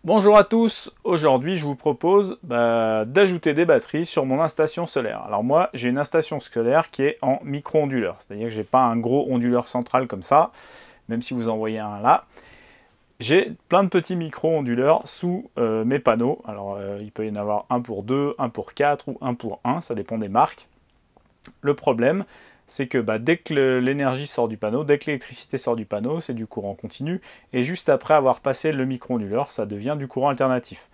Bonjour à tous, aujourd'hui je vous propose d'ajouter des batteries sur mon installation solaire. Alors moi j'ai une installation solaire qui est en micro-onduleur, c'est-à-dire que j'ai pas un gros onduleur central comme ça, même si vous en voyez un là. J'ai plein de petits micro-onduleurs sous mes panneaux, alors il peut y en avoir un pour 2, un pour 4 ou un pour 1, ça dépend des marques. Le problème, c'est que dès que l'énergie sort du panneau, dès que l'électricité sort du panneau, c'est du courant continu, et juste après avoir passé le micro-onduleur, ça devient du courant alternatif.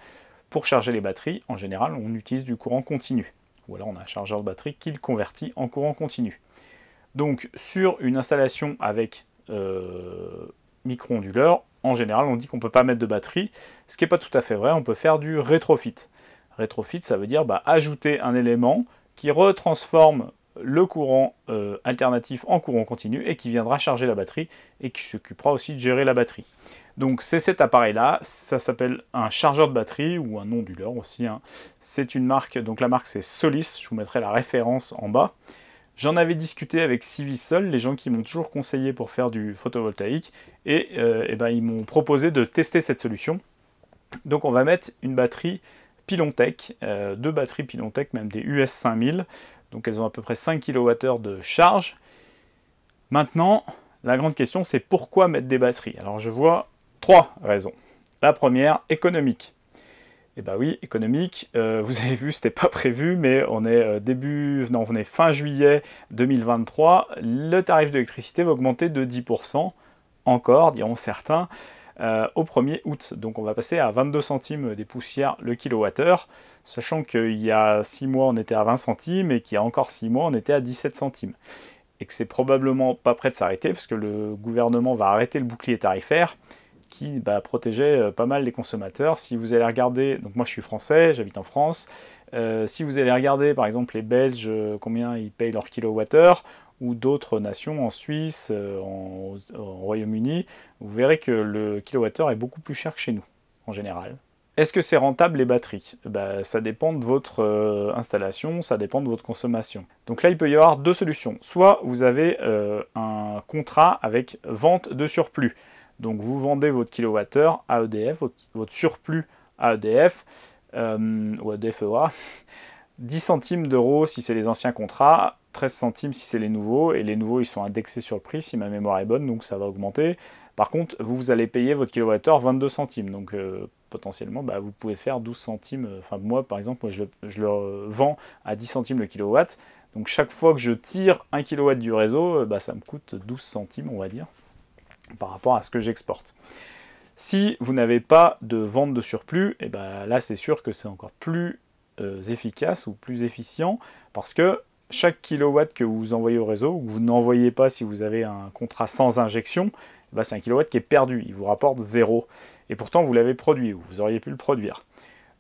Pour charger les batteries, en général, on utilise du courant continu. Ou alors on a un chargeur de batterie qui le convertit en courant continu. Donc sur une installation avec micro-onduleur, en général, on dit qu'on ne peut pas mettre de batterie, ce qui n'est pas tout à fait vrai, on peut faire du rétrofit. Rétrofit, ça veut dire ajouter un élément qui retransforme le courant alternatif en courant continu et qui viendra charger la batterie et qui s'occupera aussi de gérer la batterie. Donc c'est cet appareil-là, ça s'appelle un chargeur de batterie ou un onduleur aussi. Hein. C'est une marque, donc la marque c'est Solis, je vous mettrai la référence en bas. J'en avais discuté avec Civisol, les gens qui m'ont toujours conseillé pour faire du photovoltaïque, et ils m'ont proposé de tester cette solution. Donc on va mettre une batterie Pilontech, deux batteries Pilontech, même des US 5000, donc elles ont à peu près 5 kWh de charge. Maintenant, la grande question c'est pourquoi mettre des batteries? Alors je vois trois raisons. La première, économique. Et bah oui, économique, vous avez vu, c'était pas prévu, mais on est on est fin juillet 2023, le tarif de l'électricité va augmenter de 10%, encore, diront certains, au 1er août. Donc on va passer à 22 centimes des poussières le kilowattheure, sachant qu'il y a 6 mois on était à 20 centimes et qu'il y a encore 6 mois on était à 17 centimes. Et que c'est probablement pas prêt de s'arrêter, parce que le gouvernement va arrêter le bouclier tarifaire, qui protégeait pas mal les consommateurs. Si vous allez regarder, donc moi je suis français, j'habite en France, si vous allez regarder par exemple les Belges, combien ils payent leur kilowattheure, ou d'autres nations en Suisse, en Royaume-Uni, vous verrez que le kilowattheure est beaucoup plus cher que chez nous, en général. Est-ce que c'est rentable les batteries? Ça dépend de votre installation, ça dépend de votre consommation. Donc là, il peut y avoir deux solutions. Soit vous avez un contrat avec vente de surplus. Donc vous vendez votre kilowattheure à EDF, votre surplus à EDF, ou à DFEA, 10 centimes d'euros si c'est les anciens contrats, 13 centimes si c'est les nouveaux, et les nouveaux ils sont indexés sur le prix si ma mémoire est bonne, donc ça va augmenter. Par contre, vous allez payer votre kilowattheure 22 centimes, donc potentiellement vous pouvez faire 12 centimes, enfin moi par exemple, je le vends à 10 centimes le kilowatt, donc chaque fois que je tire 1 kilowatt du réseau, ça me coûte 12 centimes on va dire, par rapport à ce que j'exporte. Si vous n'avez pas de vente de surplus, et là c'est sûr que c'est encore plus efficace ou plus efficient, parce que chaque kilowatt que vous envoyez au réseau, ou que vous n'envoyez pas si vous avez un contrat sans injection, c'est un kilowatt qui est perdu, il vous rapporte 0. Et pourtant vous l'avez produit, ou vous auriez pu le produire.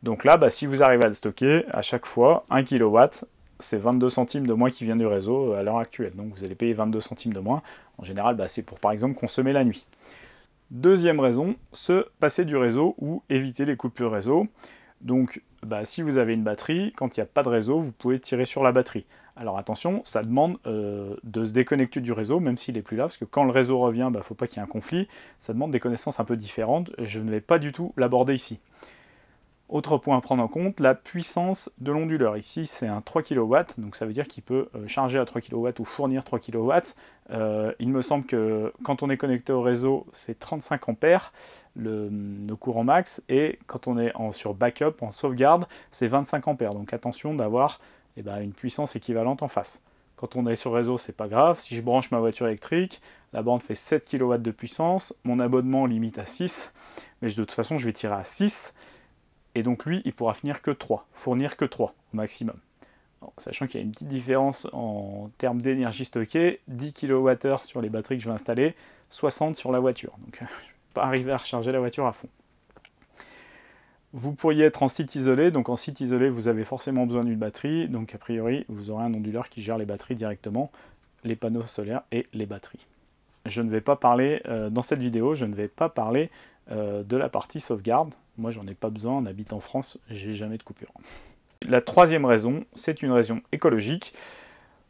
Donc là, si vous arrivez à le stocker, à chaque fois, 1 kilowatt, c'est 22 centimes de moins qui vient du réseau à l'heure actuelle. Donc vous allez payer 22 centimes de moins. En général, c'est pour par exemple consommer la nuit. Deuxième raison, se passer du réseau ou éviter les coupures réseau. Donc si vous avez une batterie, quand il n'y a pas de réseau, vous pouvez tirer sur la batterie. Alors attention, ça demande de se déconnecter du réseau, même s'il n'est plus là, parce que quand le réseau revient, il ne faut pas qu'il y ait un conflit. Ça demande des connaissances un peu différentes, je ne vais pas du tout l'aborder ici. Autre point à prendre en compte, la puissance de l'onduleur. Ici, c'est un 3 kW, donc ça veut dire qu'il peut charger à 3 kW ou fournir 3 kW. Il me semble que quand on est connecté au réseau, c'est 35 ampères le courant max, et quand on est sur backup, en sauvegarde, c'est 25 ampères. Donc attention d'avoir une puissance équivalente en face. Quand on est sur réseau, c'est pas grave. Si je branche ma voiture électrique, la borne fait 7 kW de puissance, mon abonnement limite à 6, mais de toute façon, je vais tirer à 6. Et donc lui, il pourra fournir que 3 au maximum. Alors, sachant qu'il y a une petite différence en termes d'énergie stockée, 10 kWh sur les batteries que je vais installer, 60 sur la voiture. Donc je ne vais pas arriver à recharger la voiture à fond. Vous pourriez être en site isolé, donc en site isolé, vous avez forcément besoin d'une batterie, donc a priori, vous aurez un onduleur qui gère les batteries directement, les panneaux solaires et les batteries. Je ne vais pas parler, dans cette vidéo, je ne vais pas parler de la partie sauvegarde. Moi, j'en ai pas besoin, on habite en France, j'ai jamais de coupure. La troisième raison, c'est une raison écologique.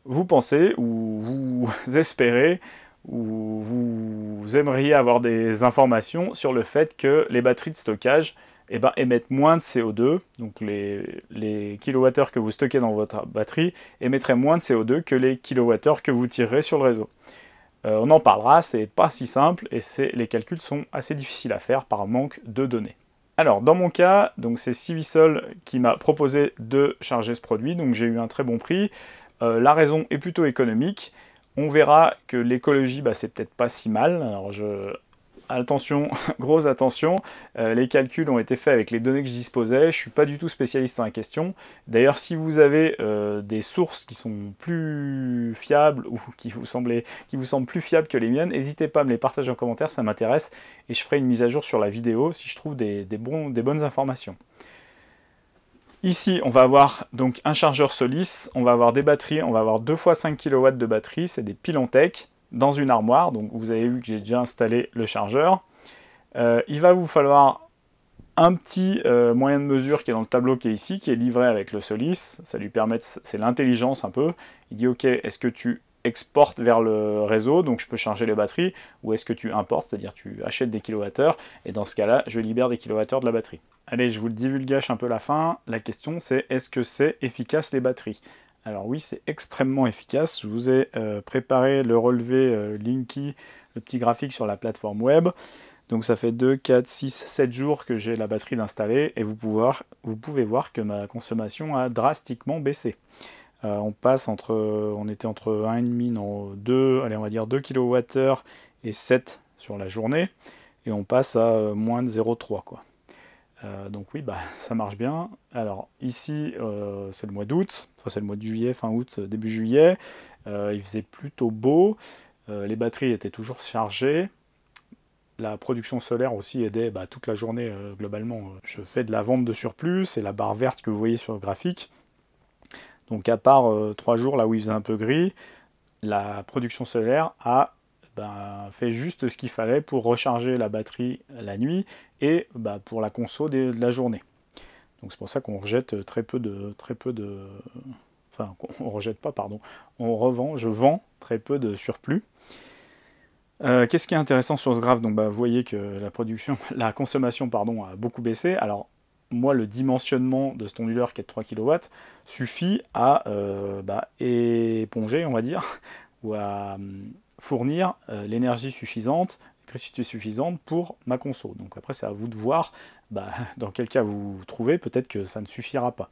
Vous pensez, ou vous espérez, ou vous aimeriez avoir des informations sur le fait que les batteries de stockage, eh ben, émettent moins de CO2, donc les kilowattheures que vous stockez dans votre batterie émettraient moins de CO2 que les kilowattheures que vous tirerez sur le réseau. On en parlera, c'est pas si simple et les calculs sont assez difficiles à faire par manque de données. Alors dans mon cas, donc c'est Civisol qui m'a proposé de charger ce produit, donc j'ai eu un très bon prix. La raison est plutôt économique. On verra que l'écologie, bah, c'est peut-être pas si mal. Alors attention, grosse attention, les calculs ont été faits avec les données que je disposais, je ne suis pas du tout spécialiste dans la question. D'ailleurs, si vous avez des sources qui sont plus fiables ou qui vous semblent plus fiables que les miennes, n'hésitez pas à me les partager en commentaire, ça m'intéresse, et je ferai une mise à jour sur la vidéo si je trouve des bonnes informations. Ici, on va avoir donc un chargeur Solis, on va avoir des batteries, on va avoir 2 x 5 kW de batterie, c'est des piles en tech, dans une armoire, donc vous avez vu que j'ai déjà installé le chargeur. Il va vous falloir un petit moyen de mesure qui est dans le tableau qui est ici, qui est livré avec le Solis, ça lui permet, c'est l'intelligence un peu, il dit ok, est-ce que tu exportes vers le réseau, donc je peux charger les batteries, ou est-ce que tu importes, c'est-à-dire tu achètes des kilowattheures, et dans ce cas-là, je libère des kilowattheures de la batterie. Allez, je vous le divulgage un peu la fin, la question c'est est-ce que c'est efficace les batteries? Alors oui, c'est extrêmement efficace. Je vous ai préparé le relevé Linky, le petit graphique sur la plateforme web. Donc ça fait 2, 4, 6, 7 jours que j'ai la batterie installée et vous pouvez voir que ma consommation a drastiquement baissé. On était entre 1,5, non, 2, allez, on va dire 2 kWh et 7 sur la journée. Et on passe à moins de 0,3 quoi. Donc oui, bah, ça marche bien. Alors ici, c'est le mois d'août, enfin, c'est le mois de juillet, fin août, début juillet. Il faisait plutôt beau, les batteries étaient toujours chargées. La production solaire aussi aidait toute la journée, globalement. Je fais de la vente de surplus, c'est la barre verte que vous voyez sur le graphique. Donc à part 3 jours là où il faisait un peu gris, la production solaire a fait juste ce qu'il fallait pour recharger la batterie la nuit et pour la conso de la journée. Donc c'est pour ça qu'on rejette très peu de... Enfin, on rejette pas, pardon. Je vends très peu de surplus. Qu'est-ce qui est intéressant sur ce graphe? Donc vous voyez que la consommation a beaucoup baissé. Alors moi, le dimensionnement de cet onduleur qui est de 3 kW suffit à éponger, on va dire, ou à fournir l'énergie suffisante, l'électricité suffisante pour ma conso. Donc après, c'est à vous de voir dans quel cas vous vous trouvez, peut-être que ça ne suffira pas.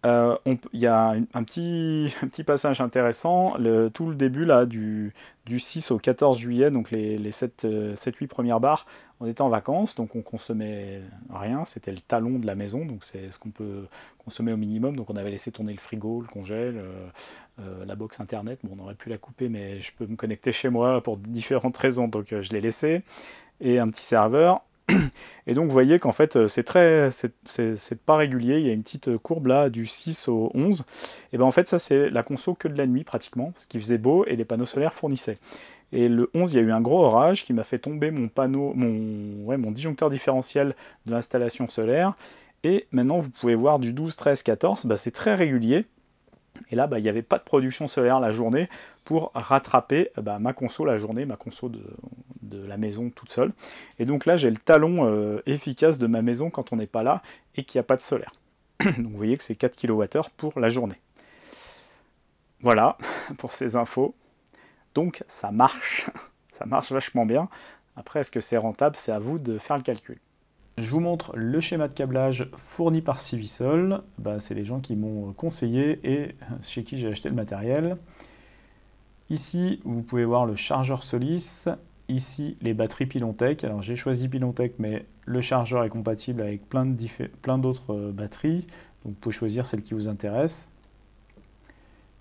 Il y a un petit passage intéressant, tout le début là, du 6 au 14 juillet, donc les 7-8 premières barres, on était en vacances, donc on consommait rien, c'était le talon de la maison, donc c'est ce qu'on peut consommer au minimum, donc on avait laissé tourner le frigo, le congèle, la box internet, bon on aurait pu la couper, mais je peux me connecter chez moi pour différentes raisons, donc je l'ai laissé, et un petit serveur. Et donc vous voyez qu'en fait c'est pas régulier, il y a une petite courbe là du 6 au 11, et en fait ça c'est la conso que de la nuit pratiquement, ce qui faisait beau et les panneaux solaires fournissaient. Et le 11 il y a eu un gros orage qui m'a fait tomber mon disjoncteur différentiel de l'installation solaire, et maintenant vous pouvez voir du 12, 13, 14, c'est très régulier. Et là, il n'y avait pas de production solaire la journée pour rattraper ma conso la journée, ma conso de la maison toute seule. Et donc là, j'ai le talon efficace de ma maison quand on n'est pas là et qu'il n'y a pas de solaire. Donc vous voyez que c'est 4 kWh pour la journée. Voilà pour ces infos. Donc ça marche. Ça marche vachement bien. Après, est-ce que c'est rentable? C'est à vous de faire le calcul. Je vous montre le schéma de câblage fourni par Civisol. C'est les gens qui m'ont conseillé et chez qui j'ai acheté le matériel. Ici, vous pouvez voir le chargeur Solis. Ici, les batteries Pilontech. Alors j'ai choisi Pilontech, mais le chargeur est compatible avec plein d'autres batteries. Donc vous pouvez choisir celle qui vous intéresse.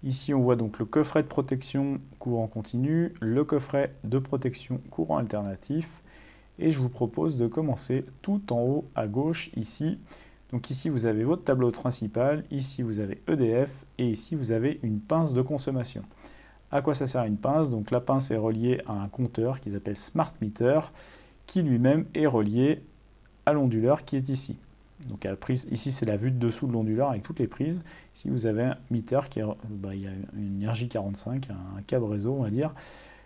Ici, on voit donc le coffret de protection courant continu, le coffret de protection courant alternatif. Et je vous propose de commencer tout en haut à gauche ici. Donc ici vous avez votre tableau principal, ici vous avez EDF et ici vous avez une pince de consommation. À quoi ça sert une pince? Donc la pince est reliée à un compteur qui s'appelle Smart Meter qui lui-même est relié à l'onduleur qui est ici. Donc à la prise, ici c'est la vue de dessous de l'onduleur avec toutes les prises. Ici vous avez un meter qui est, il y a une RJ45, un câble réseau on va dire,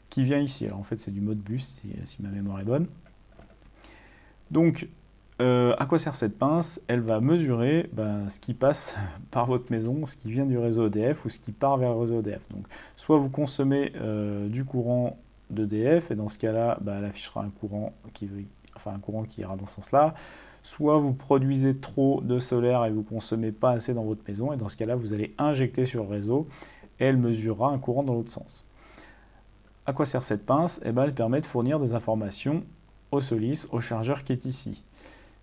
qui vient ici. Alors en fait c'est du mode bus si ma mémoire est bonne. Donc, À quoi sert cette pince? Elle va mesurer ce qui passe par votre maison, ce qui vient du réseau EDF ou ce qui part vers le réseau EDF. Donc, soit vous consommez du courant d'EDF, et dans ce cas-là, elle affichera un courant qui ira dans ce sens-là. Soit vous produisez trop de solaire et vous ne consommez pas assez dans votre maison, et dans ce cas-là, vous allez injecter sur le réseau et elle mesurera un courant dans l'autre sens. À quoi sert cette pince? Elle permet de fournir des informations au Solis, au chargeur qui est ici.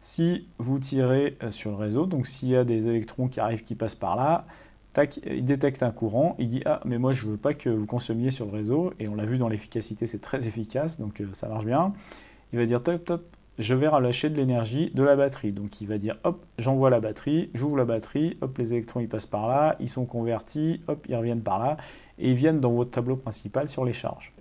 Si vous tirez sur le réseau, donc s'il y a des électrons qui arrivent, qui passent par là, tac, il détecte un courant, il dit « Ah, mais moi je ne veux pas que vous consommiez sur le réseau », et on l'a vu dans l'efficacité, c'est très efficace, donc ça marche bien. Il va dire « Top, top, je vais relâcher de l'énergie de la batterie ». Donc il va dire « Hop, j'envoie la batterie, j'ouvre la batterie, hop, les électrons ils passent par là, ils sont convertis, hop, ils reviennent par là, et ils viennent dans votre tableau principal sur les charges ».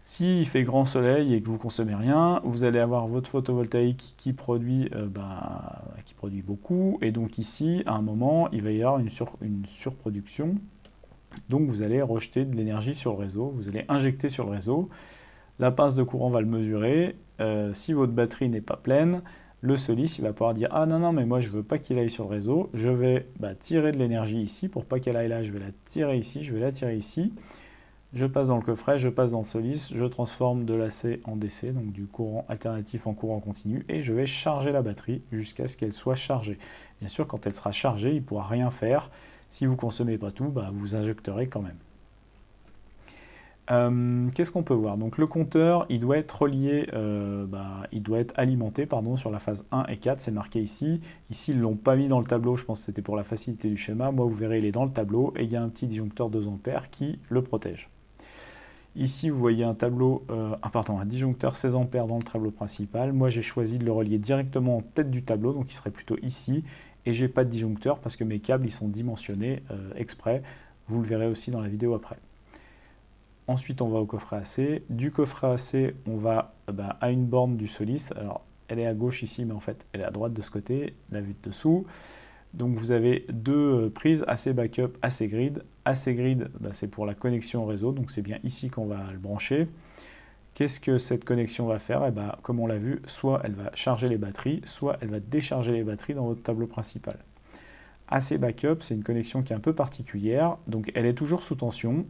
S'il fait grand soleil et que vous ne consommez rien, vous allez avoir votre photovoltaïque qui produit beaucoup. Et donc ici, à un moment, il va y avoir une surproduction. Donc vous allez rejeter de l'énergie sur le réseau, vous allez injecter sur le réseau. La pince de courant va le mesurer. Si votre batterie n'est pas pleine, le Solis il va pouvoir dire « Ah non, non, mais moi je ne veux pas qu'il aille sur le réseau. Je vais tirer de l'énergie ici. Pour pas qu'elle aille là, je vais la tirer ici, je vais la tirer ici. » Je passe dans le coffret, je passe dans le Solis, je transforme de l'AC en DC, donc du courant alternatif en courant continu, et je vais charger la batterie jusqu'à ce qu'elle soit chargée. Bien sûr, quand elle sera chargée, il ne pourra rien faire. Si vous ne consommez pas tout, vous injecterez quand même. Qu'est-ce qu'on peut voir? Donc le compteur, il doit être relié, il doit être alimenté sur la phase 1 et 4, c'est marqué ici. Ici, ils ne l'ont pas mis dans le tableau, je pense que c'était pour la facilité du schéma. Moi, vous verrez, il est dans le tableau, et il y a un petit disjoncteur 2 ampères qui le protège. Ici, vous voyez un disjoncteur 16 ampères dans le tableau principal. Moi, j'ai choisi de le relier directement en tête du tableau, donc il serait plutôt ici. Et j'ai pas de disjoncteur parce que mes câbles ils sont dimensionnés exprès. Vous le verrez aussi dans la vidéo après. Ensuite, on va au coffret AC. Du coffret AC, on va à une borne du Solis. Alors, elle est à gauche ici, mais en fait, elle est à droite de ce côté, la vue de dessous. Donc vous avez deux prises, AC backup, AC grid. AC grid, c'est pour la connexion au réseau, donc c'est bien ici qu'on va le brancher. Qu'est-ce que cette connexion va faire? Comme on l'a vu, soit elle va charger les batteries, soit elle va décharger les batteries dans votre tableau principal. AC backup, c'est une connexion qui est un peu particulière, donc elle est toujours sous tension,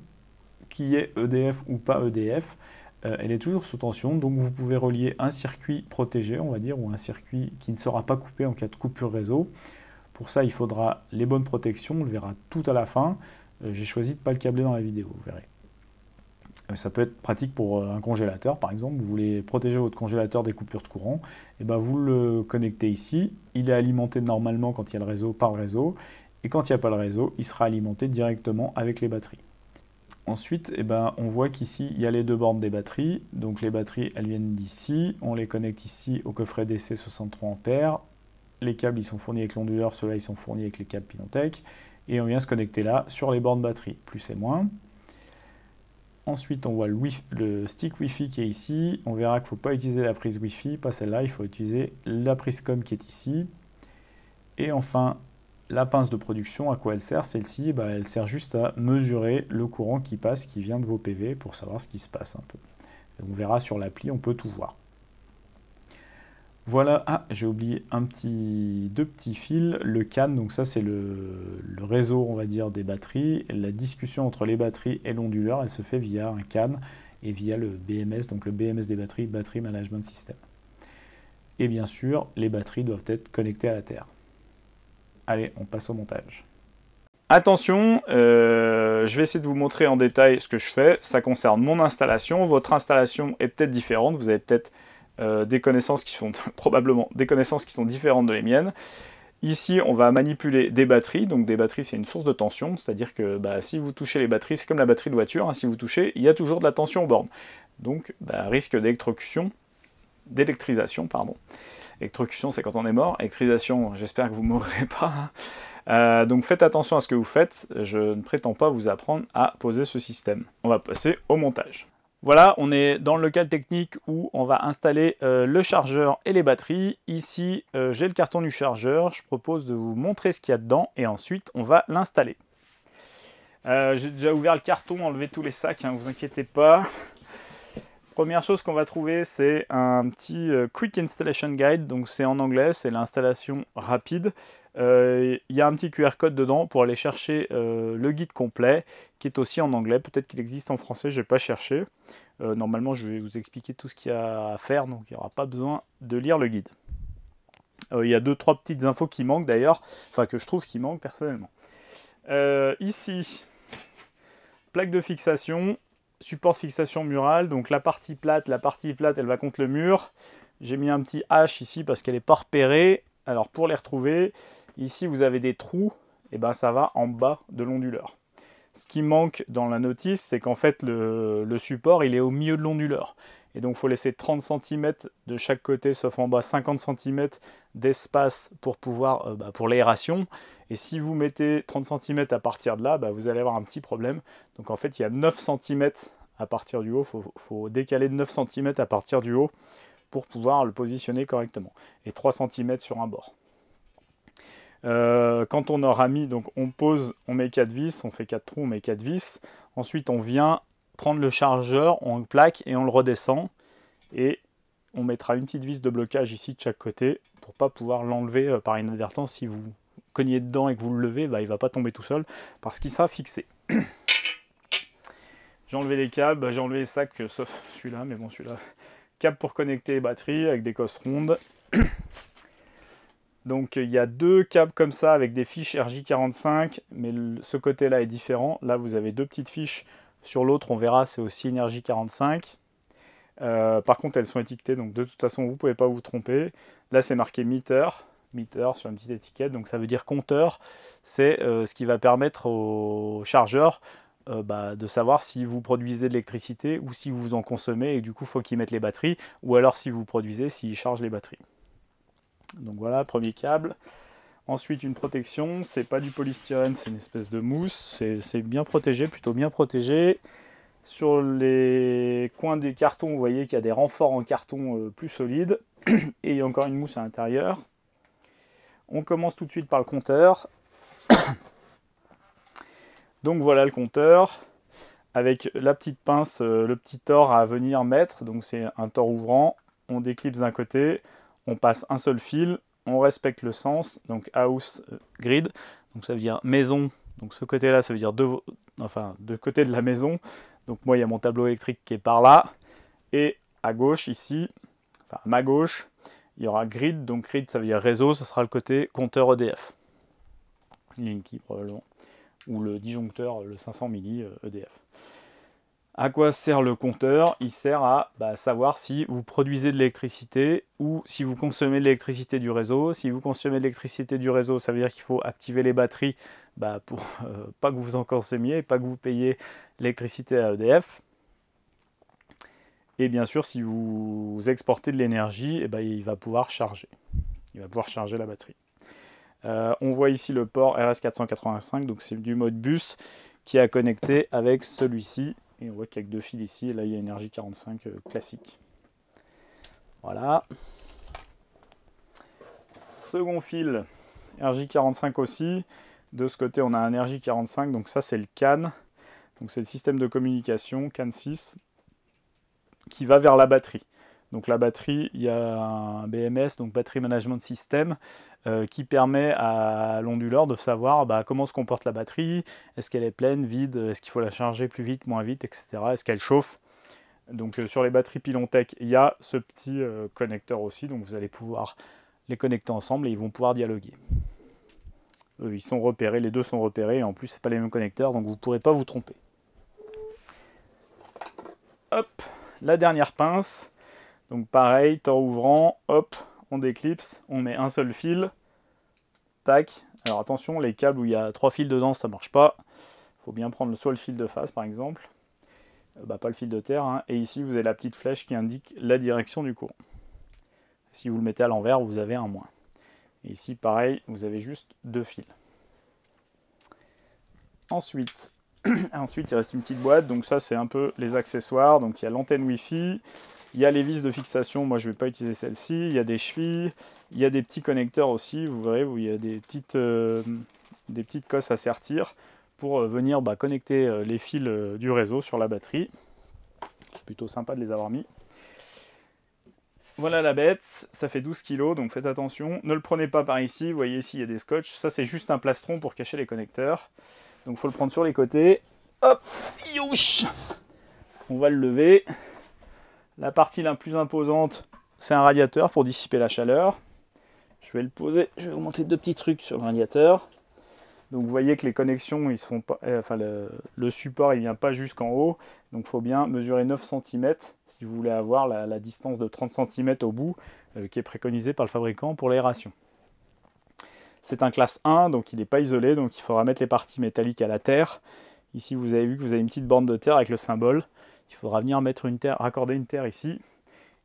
qui est EDF ou pas EDF, elle est toujours sous tension, donc vous pouvez relier un circuit protégé, on va dire, ou un circuit qui ne sera pas coupé en cas de coupure réseau. Pour ça, il faudra les bonnes protections, on le verra tout à la fin. J'ai choisi de ne pas le câbler dans la vidéo, vous verrez. Ça peut être pratique pour un congélateur, par exemple. Vous voulez protéger votre congélateur des coupures de courant, et vous le connectez ici. Il est alimenté normalement quand il y a le réseau par le réseau, et quand il n'y a pas le réseau, il sera alimenté directement avec les batteries. Ensuite, on voit qu'ici, il y a les deux bornes des batteries. Donc les batteries, elles viennent d'ici. On les connecte ici au coffret DC 63 ampères. Les câbles ils sont fournis avec l'onduleur, ceux-là ils sont fournis avec les câbles Pinontech, et on vient se connecter là sur les bornes batterie, plus et moins. Ensuite on voit le stick Wi-Fi qui est ici, on verra qu'il ne faut pas utiliser la prise Wi-Fi, pas celle-là, il faut utiliser la prise COM qui est ici. Et enfin la pince de production, à quoi elle sert? Celle-ci, elle sert juste à mesurer le courant qui passe, qui vient de vos PV, pour savoir ce qui se passe un peu. On verra sur l'appli, on peut tout voir. Voilà, j'ai oublié deux petits fils, le CAN, donc ça c'est le réseau on va dire des batteries. La discussion entre les batteries et l'onduleur, elle se fait via un CAN et via le BMS, donc le BMS des batteries, Battery Management System. Et bien sûr, les batteries doivent être connectées à la Terre. Allez, on passe au montage. Attention, je vais essayer de vous montrer en détail ce que je fais. Ça concerne mon installation. Votre installation est peut-être différente. Vous avez peut-être des connaissances qui sont probablement des connaissances qui sont différentes de les miennes. Ici, on va manipuler des batteries. Donc des batteries, c'est une source de tension. C'est-à-dire que si vous touchez les batteries, c'est comme la batterie de voiture. Hein, si vous touchez, il y a toujours de la tension aux bornes. Donc, risque d'électrisation, pardon. Électrocution, c'est quand on est mort. Électrisation, j'espère que vous ne mourrez pas. Donc faites attention à ce que vous faites. Je ne prétends pas vous apprendre à poser ce système. On va passer au montage. Voilà, on est dans le local technique où on va installer le chargeur et les batteries. Ici, j'ai le carton du chargeur. Je propose de vous montrer ce qu'il y a dedans et ensuite, on va l'installer. J'ai déjà ouvert le carton, enlevé tous les sacs, hein, vous inquiétez pas. Première chose qu'on va trouver, c'est un petit Quick Installation Guide, donc c'est en anglais, c'est l'installation rapide. Il y a un petit QR code dedans pour aller chercher le guide complet, qui est aussi en anglais. Peut-être qu'il existe en français, je n'ai pas cherché. Normalement, je vais vous expliquer tout ce qu'il y a à faire, donc il n'y aura pas besoin de lire le guide. Il y a 2-3 petites infos qui manquent d'ailleurs, enfin que je trouve qui manquent personnellement. Ici, plaque de fixation. Support de fixation murale, donc la partie plate, elle va contre le mur. J'ai mis un petit H ici parce qu'elle n'est pas repérée. Alors pour les retrouver, ici vous avez des trous, et ben ça va en bas de l'onduleur. Ce qui manque dans la notice, c'est qu'en fait le support il est au milieu de l'onduleur. Et donc il faut laisser 30 cm de chaque côté, sauf en bas 50 cm d'espace pour pouvoir pour l'aération. Et si vous mettez 30 cm à partir de là, vous allez avoir un petit problème. Donc en fait, il y a 9 cm à partir du haut. Il faut décaler de 9 cm à partir du haut pour pouvoir le positionner correctement. Et 3 cm sur un bord. Quand on aura mis, donc on pose, on met 4 vis, on fait 4 trous, on met 4 vis. Ensuite, on vient prendre le chargeur, on le plaque et on le redescend. Et on mettra une petite vis de blocage ici de chaque côté pour ne pas pouvoir l'enlever par inadvertance. Si vous cognez dedans et que vous le levez, il ne va pas tomber tout seul parce qu'il sera fixé. J'ai enlevé les câbles, j'ai enlevé les sacs, sauf celui-là, mais bon celui-là. Câble pour connecter les batteries avec des cosses rondes. Donc il y a 2 câbles comme ça avec des fiches RJ45, mais ce côté-là est différent. Là vous avez 2 petites fiches, sur l'autre on verra c'est aussi une RJ45. Par contre elles sont étiquetées, donc de toute façon vous ne pouvez pas vous tromper. Là c'est marqué meter sur une petite étiquette, donc ça veut dire compteur. C'est ce qui va permettre au chargeur de savoir si vous produisez de l'électricité ou si vous en consommez, et du coup il faut qu'il mette les batteries, ou alors si vous produisez, s'il charge les batteries. Donc voilà, premier câble. Ensuite une protection, c'est pas du polystyrène, c'est une espèce de mousse, c'est bien protégé, plutôt bien protégé. Sur les coins des cartons, vous voyez qu'il y a des renforts en carton plus solides, et il y a encore une mousse à l'intérieur. On commence tout de suite par le compteur. Donc voilà le compteur, avec la petite pince, le petit tore à venir mettre, donc c'est un tore ouvrant, on déclipse d'un côté, on passe un seul fil, on respecte le sens, donc house grid, donc ça veut dire maison, donc ce côté-là ça veut dire de côté de la maison, donc moi il y a mon tableau électrique qui est par là, et à gauche ici, enfin à ma gauche, il y aura grid, donc grid ça veut dire réseau, ce sera le côté compteur EDF, Linky probablement, ou le disjoncteur, le 500 milli EDF. À quoi sert le compteur? Il sert à savoir si vous produisez de l'électricité ou si vous consommez de l'électricité du réseau. Si vous consommez de l'électricité du réseau, ça veut dire qu'il faut activer les batteries pour pas que vous en consommiez et pas que vous payiez l'électricité à EDF. Et bien sûr, si vous exportez de l'énergie, il va pouvoir charger. Il va pouvoir charger la batterie. On voit ici le port RS485, donc c'est du mode bus qui est connecté avec celui-ci. Et on voit qu'il y a que 2 fils ici, et là il y a une RJ45 classique. Voilà. Second fil, RJ45 aussi. De ce côté on a un RJ45, donc ça c'est le CAN. Donc c'est le système de communication, CAN 6, qui va vers la batterie. Donc la batterie, il y a un BMS, donc Battery Management System, qui permet à l'onduleur de savoir comment se comporte la batterie, est-ce qu'elle est pleine, vide, est-ce qu'il faut la charger plus vite, moins vite, etc. Est-ce qu'elle chauffe. Donc sur les batteries Pilontech, il y a ce petit connecteur aussi, donc vous allez pouvoir les connecter ensemble et ils vont pouvoir dialoguer. Ils sont repérés, les deux sont repérés, et en plus c'est pas les mêmes connecteurs, donc vous ne pourrez pas vous tromper. Hop, la dernière pince. Donc pareil, tore ouvrant, hop, on déclipse, on met un seul fil, tac. Alors attention, les câbles où il y a 3 fils dedans, ça ne marche pas. Il faut bien prendre soit le fil de face par exemple, pas le fil de terre, hein. Et ici vous avez la petite flèche qui indique la direction du courant. Si vous le mettez à l'envers, vous avez un moins. Et ici pareil, vous avez juste 2 fils. Ensuite, il reste une petite boîte, donc ça c'est un peu les accessoires. Donc il y a l'antenne Wi-Fi. Il y a les vis de fixation, moi je ne vais pas utiliser celle-ci. Il y a des chevilles, il y a des petits connecteurs aussi, vous verrez, où il y a des petites cosses à sertir pour venir connecter les fils du réseau sur la batterie. C'est plutôt sympa de les avoir mis. Voilà la bête, ça fait 12 kg, donc faites attention. Ne le prenez pas par ici, vous voyez ici il y a des scotch. Ça c'est juste un plastron pour cacher les connecteurs. Donc il faut le prendre sur les côtés. Hop, youch. On va le lever. La partie la plus imposante, c'est un radiateur pour dissiper la chaleur. Je vais le poser, je vais vous montrer 2 petits trucs sur le radiateur. Donc vous voyez que les connexions, ils se font pas, enfin le support il vient pas jusqu'en haut. Donc il faut bien mesurer 9 cm si vous voulez avoir la distance de 30 cm au bout qui est préconisée par le fabricant pour l'aération. C'est un classe 1, donc il n'est pas isolé, donc il faudra mettre les parties métalliques à la terre. Ici vous avez vu que vous avez une petite bande de terre avec le symbole. Il faudra venir mettre une terre, raccorder une terre ici.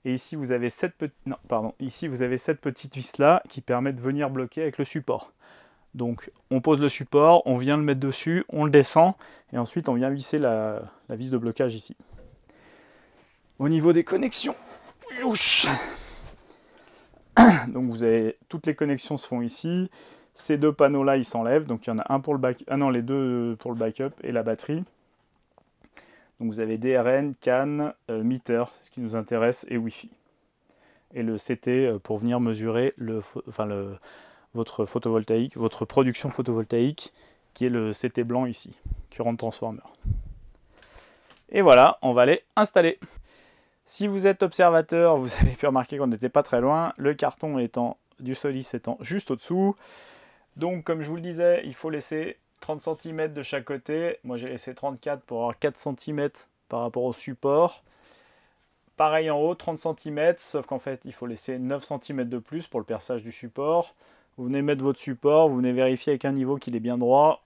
Et ici vous avez cette petite vis là qui permet de venir bloquer avec le support. Donc on pose le support, on vient le mettre dessus, on le descend et ensuite on vient visser la vis de blocage ici. Au niveau des connexions, donc vous avez toutes les connexions se font ici. Ces 2 panneaux là ils s'enlèvent, donc il y en a un pour le backup, les 2 pour le backup et la batterie. Donc vous avez DRN, CAN, meter, c'est ce qui nous intéresse, et Wi-Fi. Et le CT pour venir mesurer votre photovoltaïque, votre production photovoltaïque, qui est le CT blanc ici, Current Transformer. Et voilà, on va les installer. Si vous êtes observateur, vous avez pu remarquer qu'on n'était pas très loin, le carton du Solis étant juste au-dessous. Donc comme je vous le disais, il faut laisser 30 cm de chaque côté. Moi j'ai laissé 34 pour avoir 4 cm par rapport au support. Pareil en haut, 30 cm, sauf qu'en fait il faut laisser 9 cm de plus pour le perçage du support. Vous venez mettre votre support, vous venez vérifier avec un niveau qu'il est bien droit.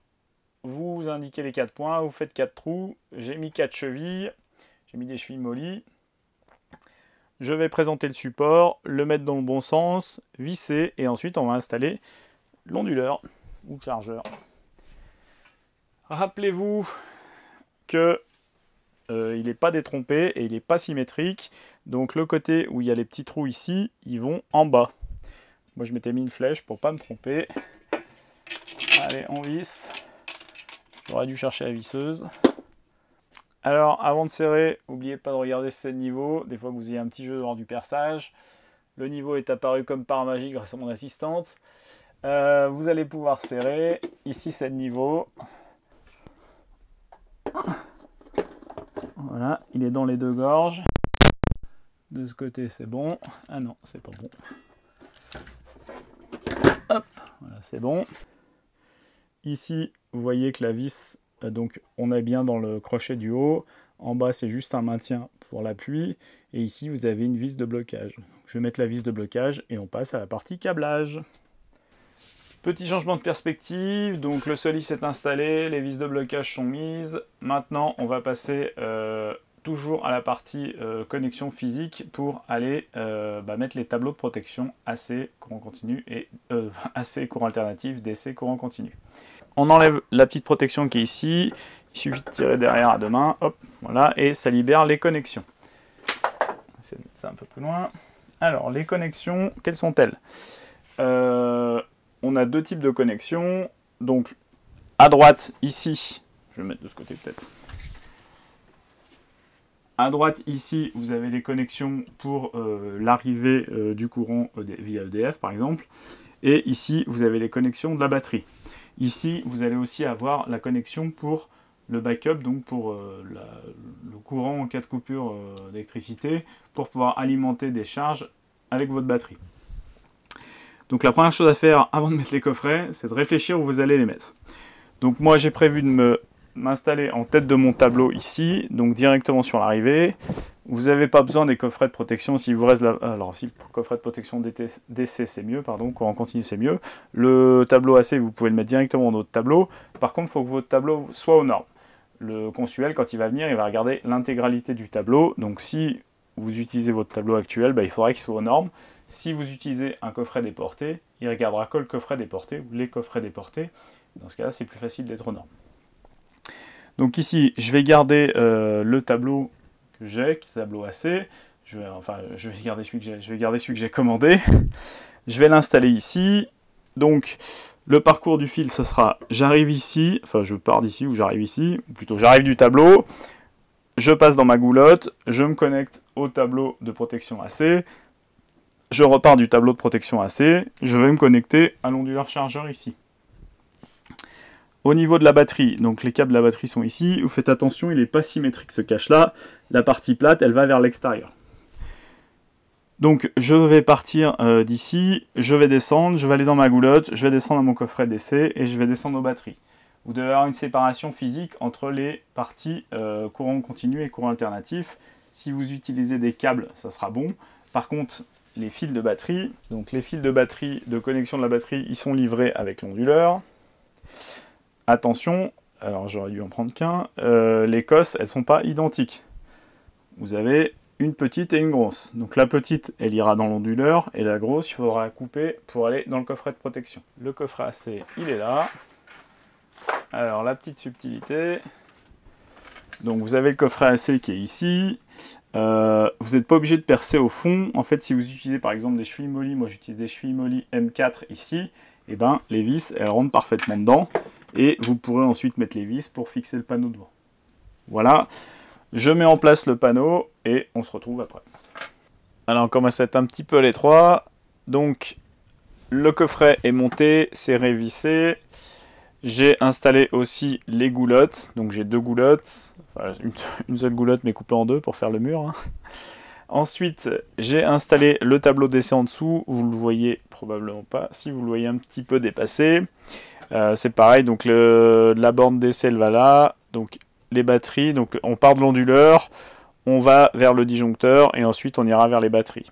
Vous indiquez les 4 points, vous faites 4 trous. J'ai mis 4 chevilles, j'ai mis des chevilles mollies. Je vais présenter le support, le mettre dans le bon sens, visser, et ensuite on va installer l'onduleur ou le chargeur. Rappelez-vous que il n'est pas détrompé et il n'est pas symétrique. Donc le côté où il y a les petits trous ici, ils vont en bas. Moi je m'étais mis une flèche pour ne pas me tromper. Allez, on visse. J'aurais dû chercher la visseuse. Alors avant de serrer, n'oubliez pas de regarder si c'est le niveau. Des fois que vous ayez un petit jeu lors du perçage. Le niveau est apparu comme par magie grâce à mon assistante. Vous allez pouvoir serrer. Ici c'est le niveau. Voilà, il est dans les 2 gorges. De ce côté c'est bon. Ah non, c'est pas bon. Hop, voilà, c'est bon. Ici, vous voyez que la vis, donc on est bien dans le crochet du haut. En bas, c'est juste un maintien pour l'appui. Et ici, vous avez une vis de blocage. Je vais mettre la vis de blocage et on passe à la partie câblage. Petit changement de perspective, donc le Solis est installé, les vis de blocage sont mises. Maintenant, on va passer toujours à la partie connexion physique pour aller mettre les tableaux de protection AC, courant continu et AC, courant alternatif, DC, courant continu. On enlève la petite protection qui est ici, il suffit de tirer derrière à 2 mains, hop, voilà, et ça libère les connexions. On essaie de mettre ça un peu plus loin. Alors, les connexions, quelles sont-elles? On a 2 types de connexions. Donc, à droite, ici, je vais mettre de ce côté peut-être. À droite, ici, vous avez les connexions pour l'arrivée du courant via EDF, par exemple. Et ici, vous avez les connexions de la batterie. Ici, vous allez aussi avoir la connexion pour le backup, donc pour le courant en cas de coupure d'électricité, pour pouvoir alimenter des charges avec votre batterie. Donc la première chose à faire avant de mettre les coffrets, c'est de réfléchir où vous allez les mettre. Donc moi j'ai prévu de m'installer en tête de mon tableau ici, donc directement sur l'arrivée. Vous n'avez pas besoin des coffrets de protection si vous reste là. Alors si le coffret de protection DC c'est mieux, pardon, courant continu c'est mieux. Le tableau AC vous pouvez le mettre directement dans votre tableau. Par contre il faut que votre tableau soit aux normes. Le consuel quand il va venir, il va regarder l'intégralité du tableau. Donc si vous utilisez votre tableau actuel, il faudra qu'il soit aux normes. Si vous utilisez un coffret déporté, il regardera que le coffret déporté ou les coffrets déportés. Dans ce cas-là, c'est plus facile d'être aux normes. Donc ici, je vais garder le tableau que j'ai, qui est le tableau AC. Je vais garder celui que j'ai commandé. Je vais l'installer ici. Donc, le parcours du fil, ça sera, j'arrive ici, enfin je pars d'ici ou j'arrive ici, ou plutôt j'arrive du tableau. je passe dans ma goulotte, je me connecte au tableau de protection AC, je repars du tableau de protection AC, je vais me connecter à l'onduleur chargeur ici. Au niveau de la batterie, donc les câbles de la batterie sont ici, vous faites attention, il n'est pas symétrique ce cache-là, la partie plate, elle va vers l'extérieur. Donc je vais partir d'ici, je vais descendre, je vais aller dans ma goulotte, je vais descendre à mon coffret d'essai et je vais descendre aux batteries. Vous devez avoir une séparation physique entre les parties courant continu et courant alternatif. Si vous utilisez des câbles, ça sera bon. Par contre, les fils de batterie, donc les fils de batterie, de connexion de la batterie, ils sont livrés avec l'onduleur. Attention, alors j'aurais dû en prendre qu'un, les cosses, elles ne sont pas identiques. Vous avez une petite et une grosse. Donc la petite, elle ira dans l'onduleur, et la grosse, il faudra la couper pour aller dans le coffret de protection. Le coffret AC, il est là. Alors la petite subtilité, donc vous avez le coffret AC qui est ici. Vous n'êtes pas obligé de percer au fond. En fait, si vous utilisez par exemple des chevilles molly, moi j'utilise des chevilles molly M4 ici, et ben les vis, elles rentrent parfaitement dedans. Et vous pourrez ensuite mettre les vis pour fixer le panneau devant. Voilà, je mets en place le panneau et on se retrouve après. Alors on commence à être un petit peu à l'étroit. Donc le coffret est monté, c'est révissé. J'ai installé aussi les goulottes. Donc j'ai deux goulottes, enfin une seule goulotte mais coupée en deux pour faire le mur. Hein. Ensuite, j'ai installé le tableau d'essai en dessous. Vous le voyez probablement pas. Si vous le voyez un petit peu dépassé. C'est pareil, donc la borne d'essai elle va là, donc les batteries, donc on part de l'onduleur, on va vers le disjoncteur et ensuite on ira vers les batteries.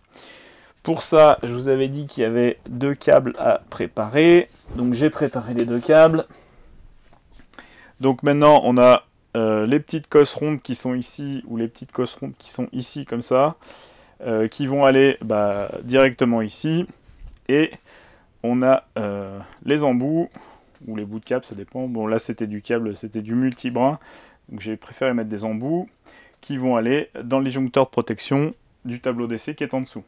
Pour ça, je vous avais dit qu'il y avait deux câbles à préparer, donc j'ai préparé les deux câbles. Donc maintenant on a les petites cosses rondes qui sont ici, ou les petites cosses rondes qui sont ici comme ça, qui vont aller directement ici, et on a les embouts, ou les bouts de câble, ça dépend. Bon, là, c'était du câble, c'était du multibrin. Donc, j'ai préféré mettre des embouts qui vont aller dans le disjoncteur de protection du tableau d'essai qui est en dessous.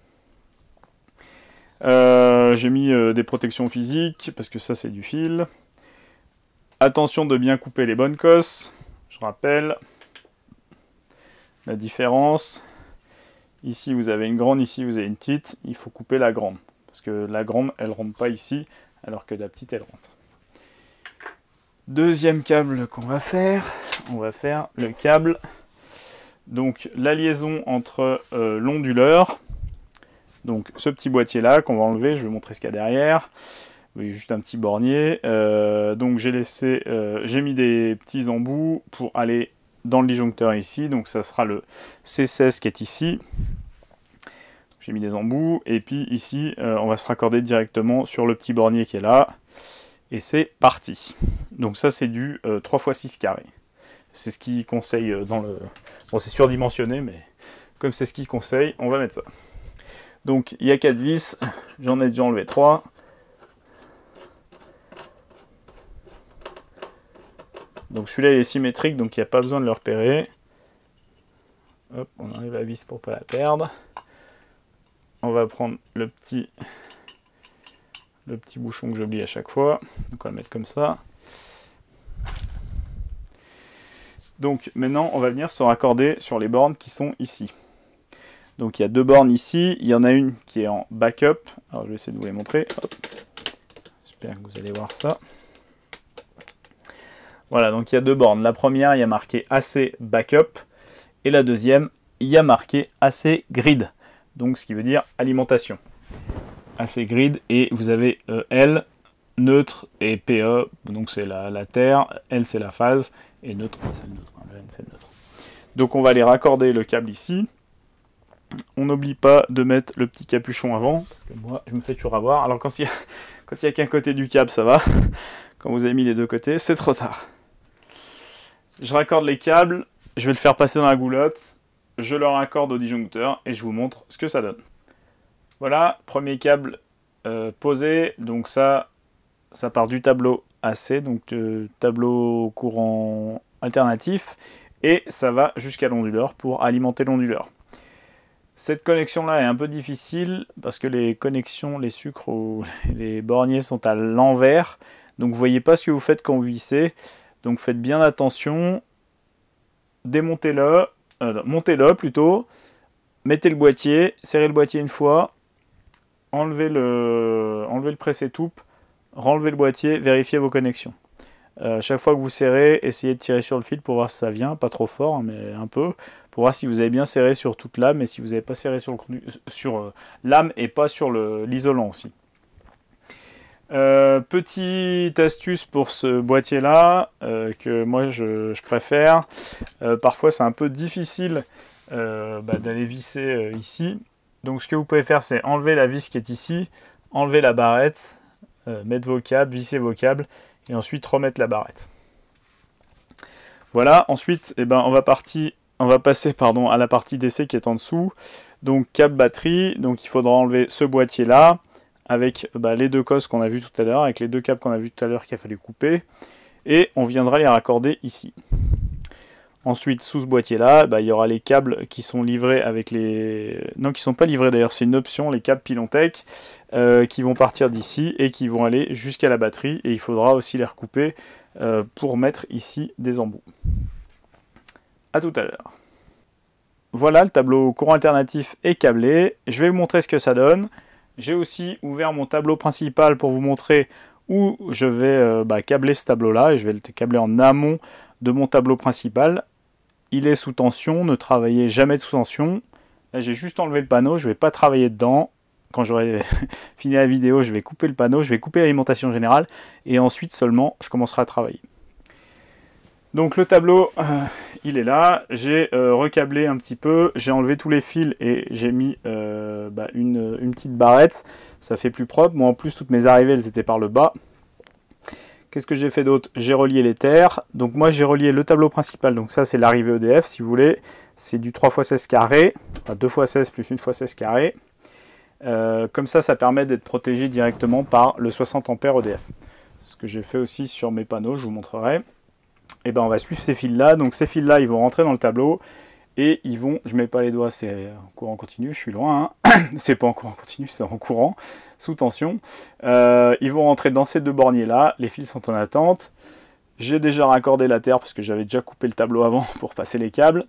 J'ai mis des protections physiques, parce que ça, c'est du fil. Attention de bien couper les bonnes cosses. Je rappelle la différence. Ici, vous avez une grande, ici, vous avez une petite. Il faut couper la grande, parce que la grande, elle ne rentre pas ici, alors que la petite, elle rentre. Deuxième câble qu'on va faire, on va faire le câble, donc la liaison entre l'onduleur, donc ce petit boîtier là qu'on va enlever, je vais vous montrer ce qu'il y a derrière, oui, juste un petit bornier, donc j'ai mis des petits embouts pour aller dans le disjoncteur ici, donc ça sera le C16 qui est ici, j'ai mis des embouts, et puis ici on va se raccorder directement sur le petit bornier qui est là, et c'est parti. Donc ça c'est du 3x6 carré. C'est ce qu'il conseille dans le... Bon c'est surdimensionné mais comme c'est ce qu'il conseille, on va mettre ça. Donc il y a 4 vis, j'en ai déjà enlevé 3. Donc celui-là il est symétrique donc il n'y a pas besoin de le repérer. Hop, on enlève la vis pour ne pas la perdre. On va prendre le petit bouchon que j'oublie à chaque fois. Donc on va le mettre comme ça. Donc maintenant on va venir se raccorder sur les bornes qui sont ici. Donc il y a deux bornes ici, il y en a une qui est en backup. Alors je vais essayer de vous les montrer. Hop. J'espère que vous allez voir ça. Voilà, donc il y a deux bornes. La première, il y a marqué AC backup. Et la deuxième, il y a marqué AC grid. Donc ce qui veut dire alimentation. AC grid, et vous avez L, neutre, et PE, donc c'est la terre, L c'est la phase, et neutre, c'est le neutre, le N c'est le neutre. Donc on va aller raccorder le câble ici. On n'oublie pas de mettre le petit capuchon avant, parce que moi je me fais toujours avoir. Alors quand il y a qu'un côté du câble ça va, quand vous avez mis les deux côtés c'est trop tard. Je raccorde les câbles, je vais le faire passer dans la goulotte, je le raccorde au disjoncteur, et je vous montre ce que ça donne. Voilà, premier câble posé, donc ça part du tableau AC, donc tableau courant alternatif, et ça va jusqu'à l'onduleur pour alimenter l'onduleur. Cette connexion-là est un peu difficile, parce que les connexions, les sucres ou les borniers sont à l'envers, donc vous voyez pas ce que vous faites quand vous vissez, donc faites bien attention, démontez-le, montez-le plutôt, mettez le boîtier, serrez le boîtier une fois, enlevez le press-et-toupe, renlevez le boîtier, vérifiez vos connexions. Chaque fois que vous serrez, essayez de tirer sur le fil pour voir si ça vient, pas trop fort, hein, mais un peu, pour voir si vous avez bien serré sur toute lame et si vous n'avez pas serré sur lame et pas sur l'isolant aussi. Petite astuce pour ce boîtier là que moi je préfère. Parfois c'est un peu difficile d'aller visser ici. Donc ce que vous pouvez faire, c'est enlever la vis qui est ici, enlever la barrette, mettre vos câbles, visser vos câbles et ensuite remettre la barrette. Voilà, ensuite on va passer à la partie d'essai qui est en dessous. Donc câble batterie, donc il faudra enlever ce boîtier là avec les deux cosses qu'on a vu tout à l'heure, avec les deux câbles qu'on a vu tout à l'heure qu'il a fallu couper, et on viendra les raccorder ici. Ensuite, sous ce boîtier-là, il y aura les câbles qui sont livrés avec les... Non, qui ne sont pas livrés d'ailleurs, c'est une option, les câbles Pilontech, qui vont partir d'ici et qui vont aller jusqu'à la batterie, et il faudra aussi les recouper pour mettre ici des embouts. A tout à l'heure. Voilà, le tableau courant alternatif est câblé. Je vais vous montrer ce que ça donne. J'ai aussi ouvert mon tableau principal pour vous montrer où je vais câbler ce tableau-là, et je vais le câbler en amont de mon tableau principal. Il est sous tension, ne travaillez jamais sous tension. Là, j'ai juste enlevé le panneau, je ne vais pas travailler dedans. Quand j'aurai fini la vidéo, je vais couper le panneau, je vais couper l'alimentation générale, et ensuite seulement, je commencerai à travailler. Donc le tableau, il est là. J'ai recablé un petit peu, j'ai enlevé tous les fils et j'ai mis une petite barrette. Ça fait plus propre. Moi, en plus, toutes mes arrivées, elles étaient par le bas. Qu'est-ce que j'ai fait d'autre? J'ai relié les terres. Donc moi, j'ai relié le tableau principal. Donc ça, c'est l'arrivée EDF, si vous voulez. C'est du 3x16 carré, enfin 2x16 plus 1x16 carré. Comme ça, ça permet d'être protégé directement par le 60 ampères EDF. Ce que j'ai fait aussi sur mes panneaux, je vous montrerai. Et on va suivre ces fils-là. Donc ces fils-là, ils vont rentrer dans le tableau. Et ils vont, je ne mets pas les doigts, c'est en courant continu, je suis loin. Hein. C'est pas en courant continu, c'est en courant, sous tension. Ils vont rentrer dans ces deux borniers-là. Les fils sont en attente. J'ai déjà raccordé la terre parce que j'avais déjà coupé le tableau avant pour passer les câbles.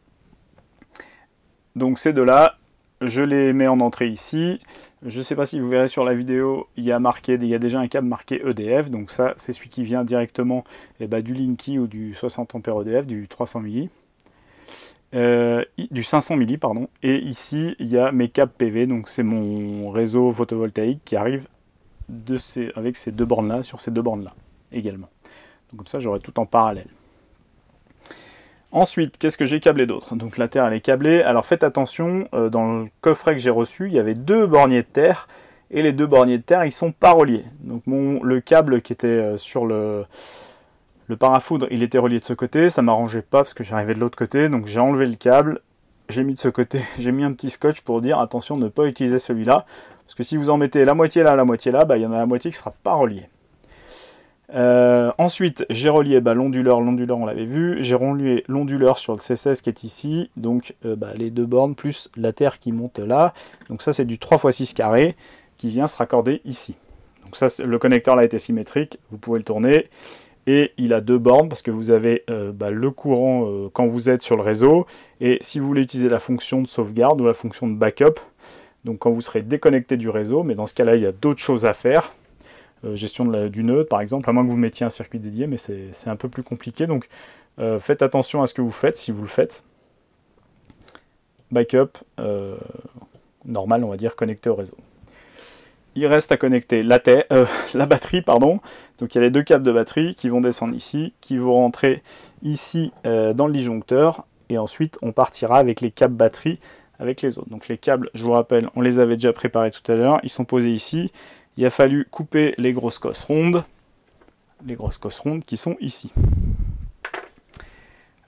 Donc ces deux-là, je les mets en entrée ici. Je ne sais pas si vous verrez sur la vidéo, il y a déjà un câble marqué EDF. Donc ça, c'est celui qui vient directement du Linky ou du 60 ampères EDF, du 300 milli. Du 500 milli, pardon. Et ici, il y a mes câbles PV. Donc c'est mon réseau photovoltaïque qui arrive avec ces deux bornes-là, sur ces deux bornes-là également. Donc comme ça, j'aurai tout en parallèle. Ensuite, qu'est-ce que j'ai câblé d'autre? Donc la terre, elle est câblée. Alors faites attention, dans le coffret que j'ai reçu, il y avait deux borniers de terre. Et les deux borniers de terre, ils sont pas reliés. Donc le câble qui était sur le parafoudre, il était relié de ce côté. Ça m'arrangeait pas parce que j'arrivais de l'autre côté. Donc j'ai enlevé le câble, j'ai mis de ce côté. J'ai mis un petit scotch pour dire attention, ne pas utiliser celui-là. Parce que si vous en mettez la moitié là, il y en a la moitié qui ne sera pas reliée. Ensuite, j'ai relié l'onduleur, on l'avait vu. J'ai relié l'onduleur sur le C16 qui est ici. Donc les deux bornes plus la terre qui monte là. Donc ça, c'est du 3x6 carré qui vient se raccorder ici. Donc ça, le connecteur là était symétrique. Vous pouvez le tourner. Et il a deux bornes parce que vous avez le courant quand vous êtes sur le réseau. Et si vous voulez utiliser la fonction de sauvegarde ou la fonction de backup, donc quand vous serez déconnecté du réseau, mais dans ce cas-là, il y a d'autres choses à faire. Gestion du nœud par exemple, à moins que vous mettiez un circuit dédié, mais c'est un peu plus compliqué, donc faites attention à ce que vous faites, si vous le faites. Backup, normal on va dire, connecté au réseau. Il reste à connecter la batterie, pardon. Donc il y a les deux câbles de batterie qui vont descendre ici, qui vont rentrer ici dans le disjoncteur, et ensuite on partira avec les câbles batterie avec les autres. Donc les câbles, je vous rappelle, on les avait déjà préparés tout à l'heure, ils sont posés ici. Il a fallu couper les grosses cosses rondes qui sont ici.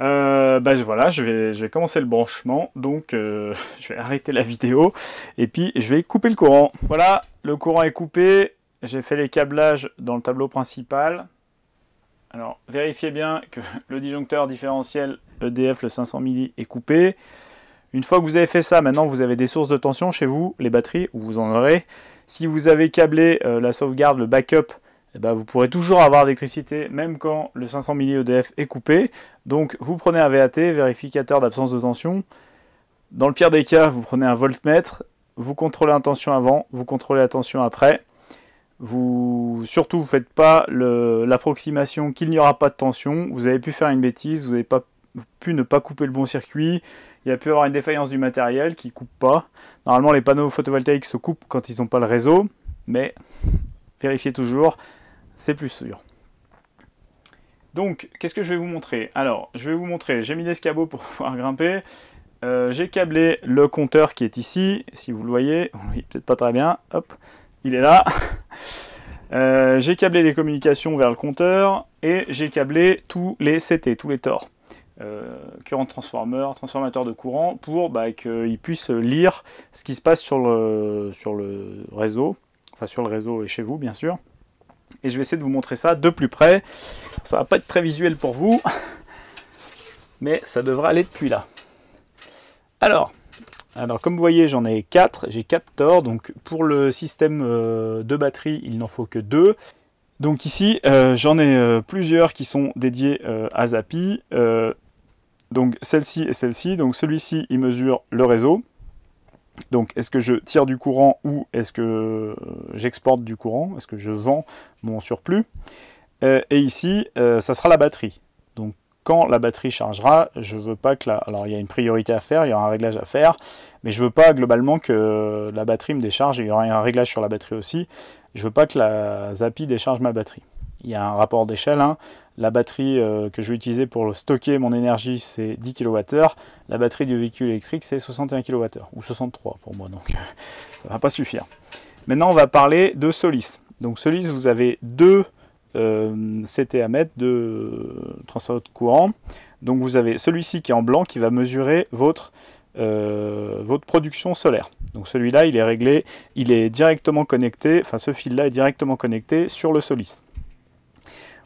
Voilà, je vais commencer le branchement, donc je vais arrêter la vidéo et puis je vais couper le courant. Voilà, le courant est coupé, j'ai fait les câblages dans le tableau principal. Alors vérifiez bien que le disjoncteur différentiel EDF, le 500 milli, est coupé. Une fois que vous avez fait ça, maintenant vous avez des sources de tension chez vous, les batteries, où vous en aurez. Si vous avez câblé la sauvegarde, le backup eh ben, vous pourrez toujours avoir l'électricité même quand le 500 mA EDF est coupé. Donc vous prenez un VAT, vérificateur d'absence de tension. Dans le pire des cas, vous prenez un voltmètre, vous contrôlez la tension avant, vous contrôlez la tension après. Surtout, vous ne faites pas l'approximation qu'il n'y aura pas de tension. Vous avez pu faire une bêtise, vous avez pu ne pas couper le bon circuit. Il y a pu avoir une défaillance du matériel qui ne coupe pas. Normalement, les panneaux photovoltaïques se coupent quand ils n'ont pas le réseau, mais vérifiez toujours, c'est plus sûr. Donc, qu'est-ce que je vais vous montrer? Alors, je vais vous montrer, j'ai mis l'escabeau pour pouvoir grimper. J'ai câblé le compteur qui est ici, si vous le voyez, peut-être pas très bien, hop, il est là. J'ai câblé les communications vers le compteur et j'ai câblé tous les CT, tous les TOR. Current transformer, transformateur de courant, pour qu'ils puissent lire ce qui se passe sur le réseau, enfin sur le réseau et chez vous bien sûr. Et je vais essayer de vous montrer ça de plus près. Ça va pas être très visuel pour vous, mais ça devrait aller depuis là. Alors comme vous voyez, j'en ai 4, j'ai 4 TOR, donc pour le système de batterie, il n'en faut que 2. Donc ici, j'en ai plusieurs qui sont dédiés à Zappi. Donc celle-ci et celle-ci, donc celui-ci, il mesure le réseau. Donc est-ce que je tire du courant ou est-ce que j'exporte du courant? Est-ce que je vends mon surplus? Et ici, ça sera la batterie. Donc quand la batterie chargera, je veux pas que alors il y a une priorité à faire, il y aura un réglage à faire, mais je veux pas globalement que la batterie me décharge, il y aura un réglage sur la batterie aussi. Je veux pas que la Zappi décharge ma batterie. Il y a un rapport d'échelle, hein. La batterie que je vais utiliser pour stocker mon énergie, c'est 10 kWh. La batterie du véhicule électrique, c'est 61 kWh, ou 63 pour moi, donc ça ne va pas suffire. Maintenant, on va parler de Solis. Donc Solis, vous avez deux CT à mettre, deux transformateurs de courant. Donc vous avez celui-ci qui est en blanc, qui va mesurer votre production solaire. Donc celui-là, il est réglé, il est directement connecté, enfin ce fil-là est directement connecté sur le Solis.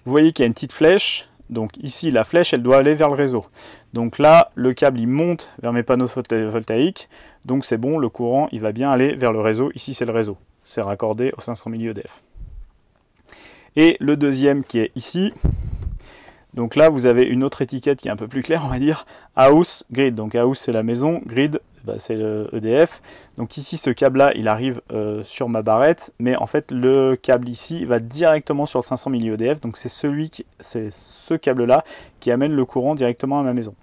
Vous voyez qu'il y a une petite flèche, donc ici la flèche elle doit aller vers le réseau. Donc là le câble il monte vers mes panneaux photovoltaïques, donc c'est bon, le courant il va bien aller vers le réseau, ici c'est le réseau, c'est raccordé au 500 mA EDF. Et le deuxième qui est ici, donc là vous avez une autre étiquette qui est un peu plus claire, on va dire, House Grid, donc House c'est la maison, Grid c'est le EDF. Donc ici ce câble là il arrive sur ma barrette, mais en fait le câble ici va directement sur le 500 mA EDF, donc c'est ce câble là qui amène le courant directement à ma maison.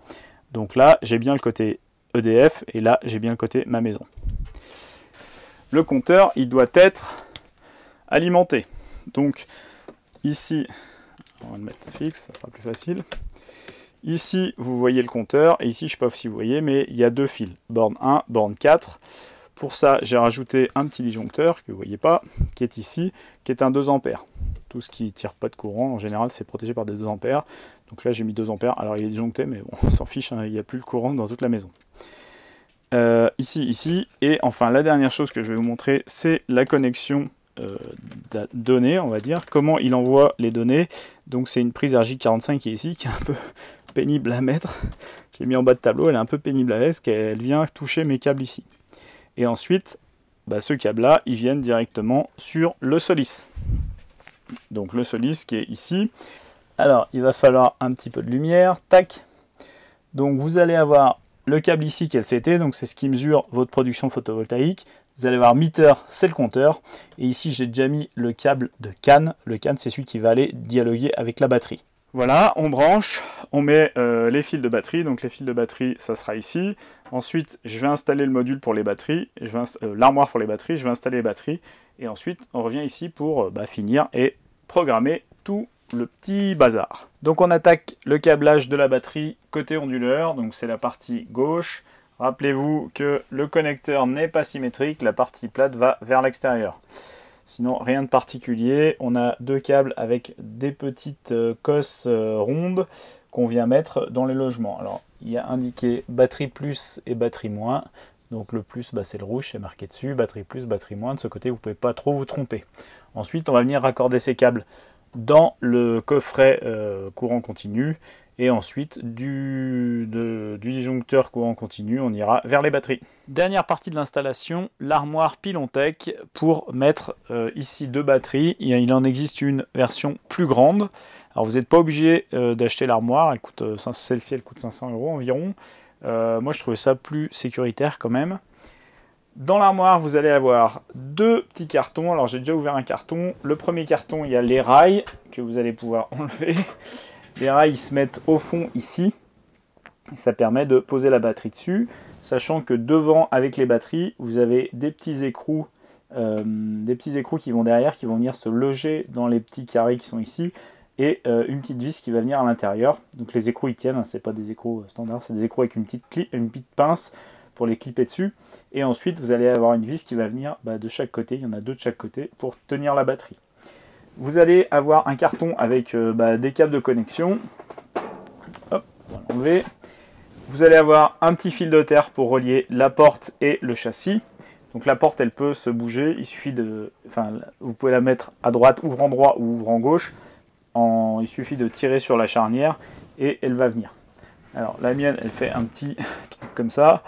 Donc là j'ai bien le côté EDF et là j'ai bien le côté ma maison. Le compteur il doit être alimenté. Donc ici, on va le mettre fixe, ça sera plus facile. Ici, vous voyez le compteur, et ici, je ne sais pas si vous voyez, mais il y a deux fils, borne 1, borne 4. Pour ça, j'ai rajouté un petit disjoncteur, que vous ne voyez pas, qui est ici, qui est un 2 A. Tout ce qui ne tire pas de courant, en général, c'est protégé par des 2 A. Donc là, j'ai mis 2 A. Alors, il est disjoncté, mais bon, on s'en fiche, hein, il n'y a plus le courant dans toute la maison. Ici, et enfin, la dernière chose que je vais vous montrer, c'est la connexion données, on va dire, comment il envoie les données. Donc c'est une prise RJ45 qui est ici, qui est un peu pénible à mettre. J'ai mis en bas de tableau, elle est un peu pénible à mettre, parce qu'elle vient toucher mes câbles ici. Et ensuite, ce câble-là, ils viennent directement sur le Solis. Donc le Solis qui est ici. Alors, il va falloir un petit peu de lumière. Tac. Donc vous allez avoir le câble ici qui est le CT, donc c'est ce qui mesure votre production photovoltaïque. Vous allez voir meter, c'est le compteur. Et ici, j'ai déjà mis le câble de CAN. Le CAN, c'est celui qui va aller dialoguer avec la batterie. Voilà, on branche, on met les fils de batterie. Donc les fils de batterie, ça sera ici. Ensuite, je vais installer le module pour les batteries, l'armoire pour les batteries, je vais installer les batteries. Et ensuite, on revient ici pour finir et programmer tout le petit bazar. Donc on attaque le câblage de la batterie côté onduleur. Donc c'est la partie gauche. Rappelez-vous que le connecteur n'est pas symétrique, la partie plate va vers l'extérieur. Sinon, rien de particulier. On a deux câbles avec des petites cosses rondes qu'on vient mettre dans les logements. Alors, il y a indiqué batterie plus et batterie moins. Donc le plus, c'est le rouge, c'est marqué dessus. Batterie plus, batterie moins. De ce côté, vous ne pouvez pas trop vous tromper. Ensuite, on va venir raccorder ces câbles dans le coffret courant continu. Et ensuite, du disjoncteur courant continu, on ira vers les batteries. Dernière partie de l'installation, l'armoire Pilontech pour mettre ici 2 batteries. Il en existe une version plus grande. Alors vous n'êtes pas obligé d'acheter l'armoire, celle-ci elle coûte 500 € environ. Moi je trouvais ça plus sécuritaire quand même. Dans l'armoire, vous allez avoir 2 petits cartons. Alors j'ai déjà ouvert un carton. Le premier carton, il y a les rails que vous allez pouvoir enlever. Les rails ils se mettent au fond ici. Et ça permet de poser la batterie dessus. Sachant que devant, avec les batteries, vous avez des petits écrous qui vont derrière, qui vont venir se loger dans les petits carrés qui sont ici. Et une petite vis qui va venir à l'intérieur. Donc les écrous ils tiennent, hein, c'est pas des écrous standards, c'est des écrous avec une petite pince pour les clipper dessus. Et ensuite vous allez avoir une vis qui va venir de chaque côté, il y en a 2 de chaque côté pour tenir la batterie. Vous allez avoir un carton avec des câbles de connexion. Hop, on va l'enlever. Vous allez avoir un petit fil de terre pour relier la porte et le châssis. Donc la porte elle peut se bouger, il suffit vous pouvez la mettre à droite, ouvrant droit ou ouvrant gauche. Il suffit de tirer sur la charnière et elle va venir. Alors la mienne elle fait un petit truc comme ça,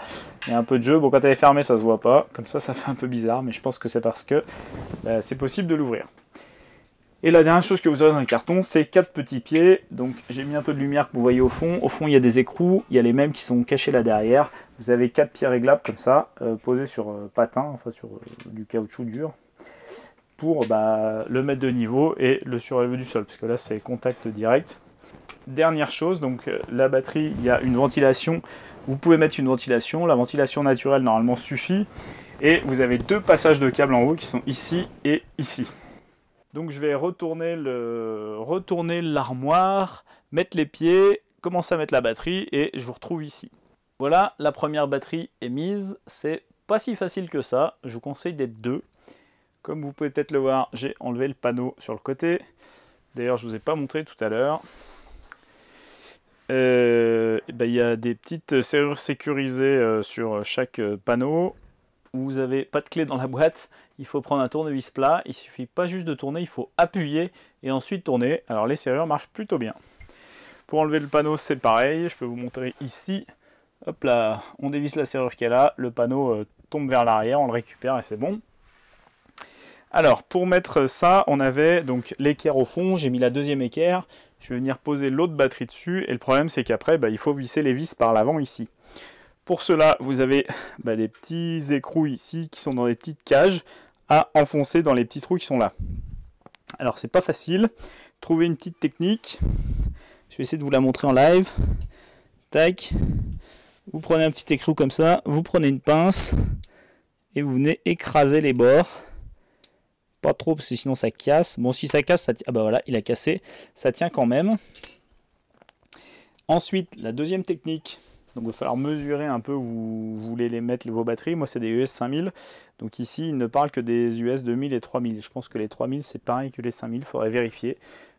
il y a un peu de jeu, bon quand elle est fermée ça se voit pas, comme ça fait un peu bizarre, mais je pense que c'est parce que c'est possible de l'ouvrir. Et la dernière chose que vous aurez dans le carton, c'est 4 petits pieds, donc j'ai mis un peu de lumière que vous voyez au fond il y a des écrous, il y a les mêmes qui sont cachés là derrière, vous avez 4 pieds réglables comme ça, posés sur patins, enfin sur du caoutchouc dur, pour le mettre de niveau et le surélever du sol, parce que là c'est contact direct. Dernière chose, donc la batterie, il y a une ventilation, vous pouvez mettre une ventilation, la ventilation naturelle normalement suffit, et vous avez 2 passages de câbles en haut qui sont ici et ici. Donc je vais retourner l'armoire, mettre les pieds, commencer à mettre la batterie, et je vous retrouve ici. Voilà, la première batterie est mise, c'est pas si facile que ça, je vous conseille d'être 2. Comme vous pouvez peut-être le voir, j'ai enlevé le panneau sur le côté. D'ailleurs, je ne vous ai pas montré tout à l'heure. Il y a des petites serrures sécurisées sur chaque panneau. Vous n'avez pas de clé dans la boîte. Il faut prendre un tournevis plat. Il ne suffit pas juste de tourner, il faut appuyer et ensuite tourner. Alors les serrures marchent plutôt bien. Pour enlever le panneau, c'est pareil. Je peux vous montrer ici. Hop là, on dévisse la serrure qui est là. Le panneau tombe vers l'arrière, on le récupère et c'est bon. Alors, pour mettre ça, on avait donc l'équerre au fond, j'ai mis la deuxième équerre, je vais venir poser l'autre batterie dessus, et le problème c'est qu'après, il faut visser les vis par l'avant ici. Pour cela, vous avez des petits écrous ici, qui sont dans des petites cages, à enfoncer dans les petits trous qui sont là. Alors, c'est pas facile, trouver une petite technique, je vais essayer de vous la montrer en live. Tac, vous prenez un petit écrou comme ça, vous prenez une pince, et vous venez écraser les bords. Pas trop parce que sinon ça casse. Bon, si ça casse, ça tient. Ah bah voilà, il a cassé. Ça tient quand même. Ensuite, la deuxième technique. Donc il va falloir mesurer un peu où vous voulez les mettre vos batteries. Moi c'est des US 5000. Donc ici il ne parle que des US 2000 et 3000. Je pense que les 3000 c'est pareil que les 5000. Il faudrait vérifier.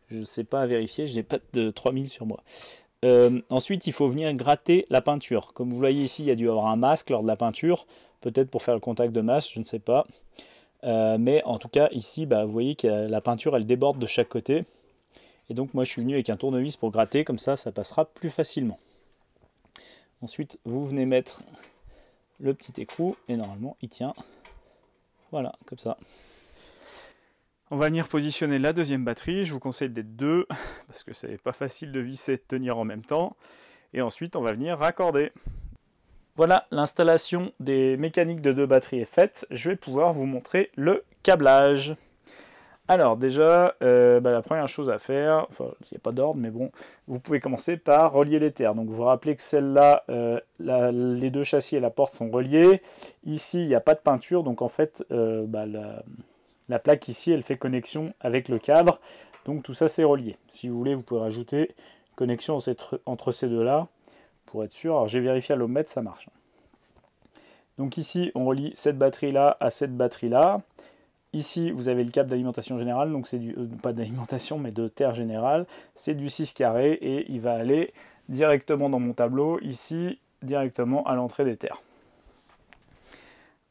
Je ne sais pas à vérifier. Je n'ai pas de 3000 sur moi. Ensuite il faut venir gratter la peinture. Comme vous voyez ici, il y a dû avoir un masque lors de la peinture. Peut-être pour faire le contact de masse, je ne sais pas. Mais en tout cas ici vous voyez que la peinture elle déborde de chaque côté et donc moi je suis venu avec un tournevis pour gratter, comme ça passera plus facilement. Ensuite vous venez mettre le petit écrou et normalement il tient, voilà comme ça. On va venir positionner la deuxième batterie, je vous conseille d'être 2 parce que c'est pas facile de visser et de tenir en même temps, et ensuite on va venir raccorder. Voilà, l'installation des mécaniques de 2 batteries est faite. Je vais pouvoir vous montrer le câblage. Alors déjà, la première chose à faire, enfin il n'y a pas d'ordre, mais bon, vous pouvez commencer par relier les terres. Donc vous vous rappelez que celle-là, les 2 châssis et la porte sont reliés. Ici, il n'y a pas de peinture, donc en fait, la plaque ici, elle fait connexion avec le cadre. Donc tout ça, c'est relié. Si vous voulez, vous pouvez rajouter une connexion entre ces deux-là. Pour être sûr, alors j'ai vérifié à l'ohmètre, ça marche. Donc ici, on relie cette batterie-là à cette batterie-là. Ici, vous avez le câble d'alimentation générale, donc c'est pas d'alimentation, mais de terre générale. C'est du 6 carré et il va aller directement dans mon tableau, ici, directement à l'entrée des terres.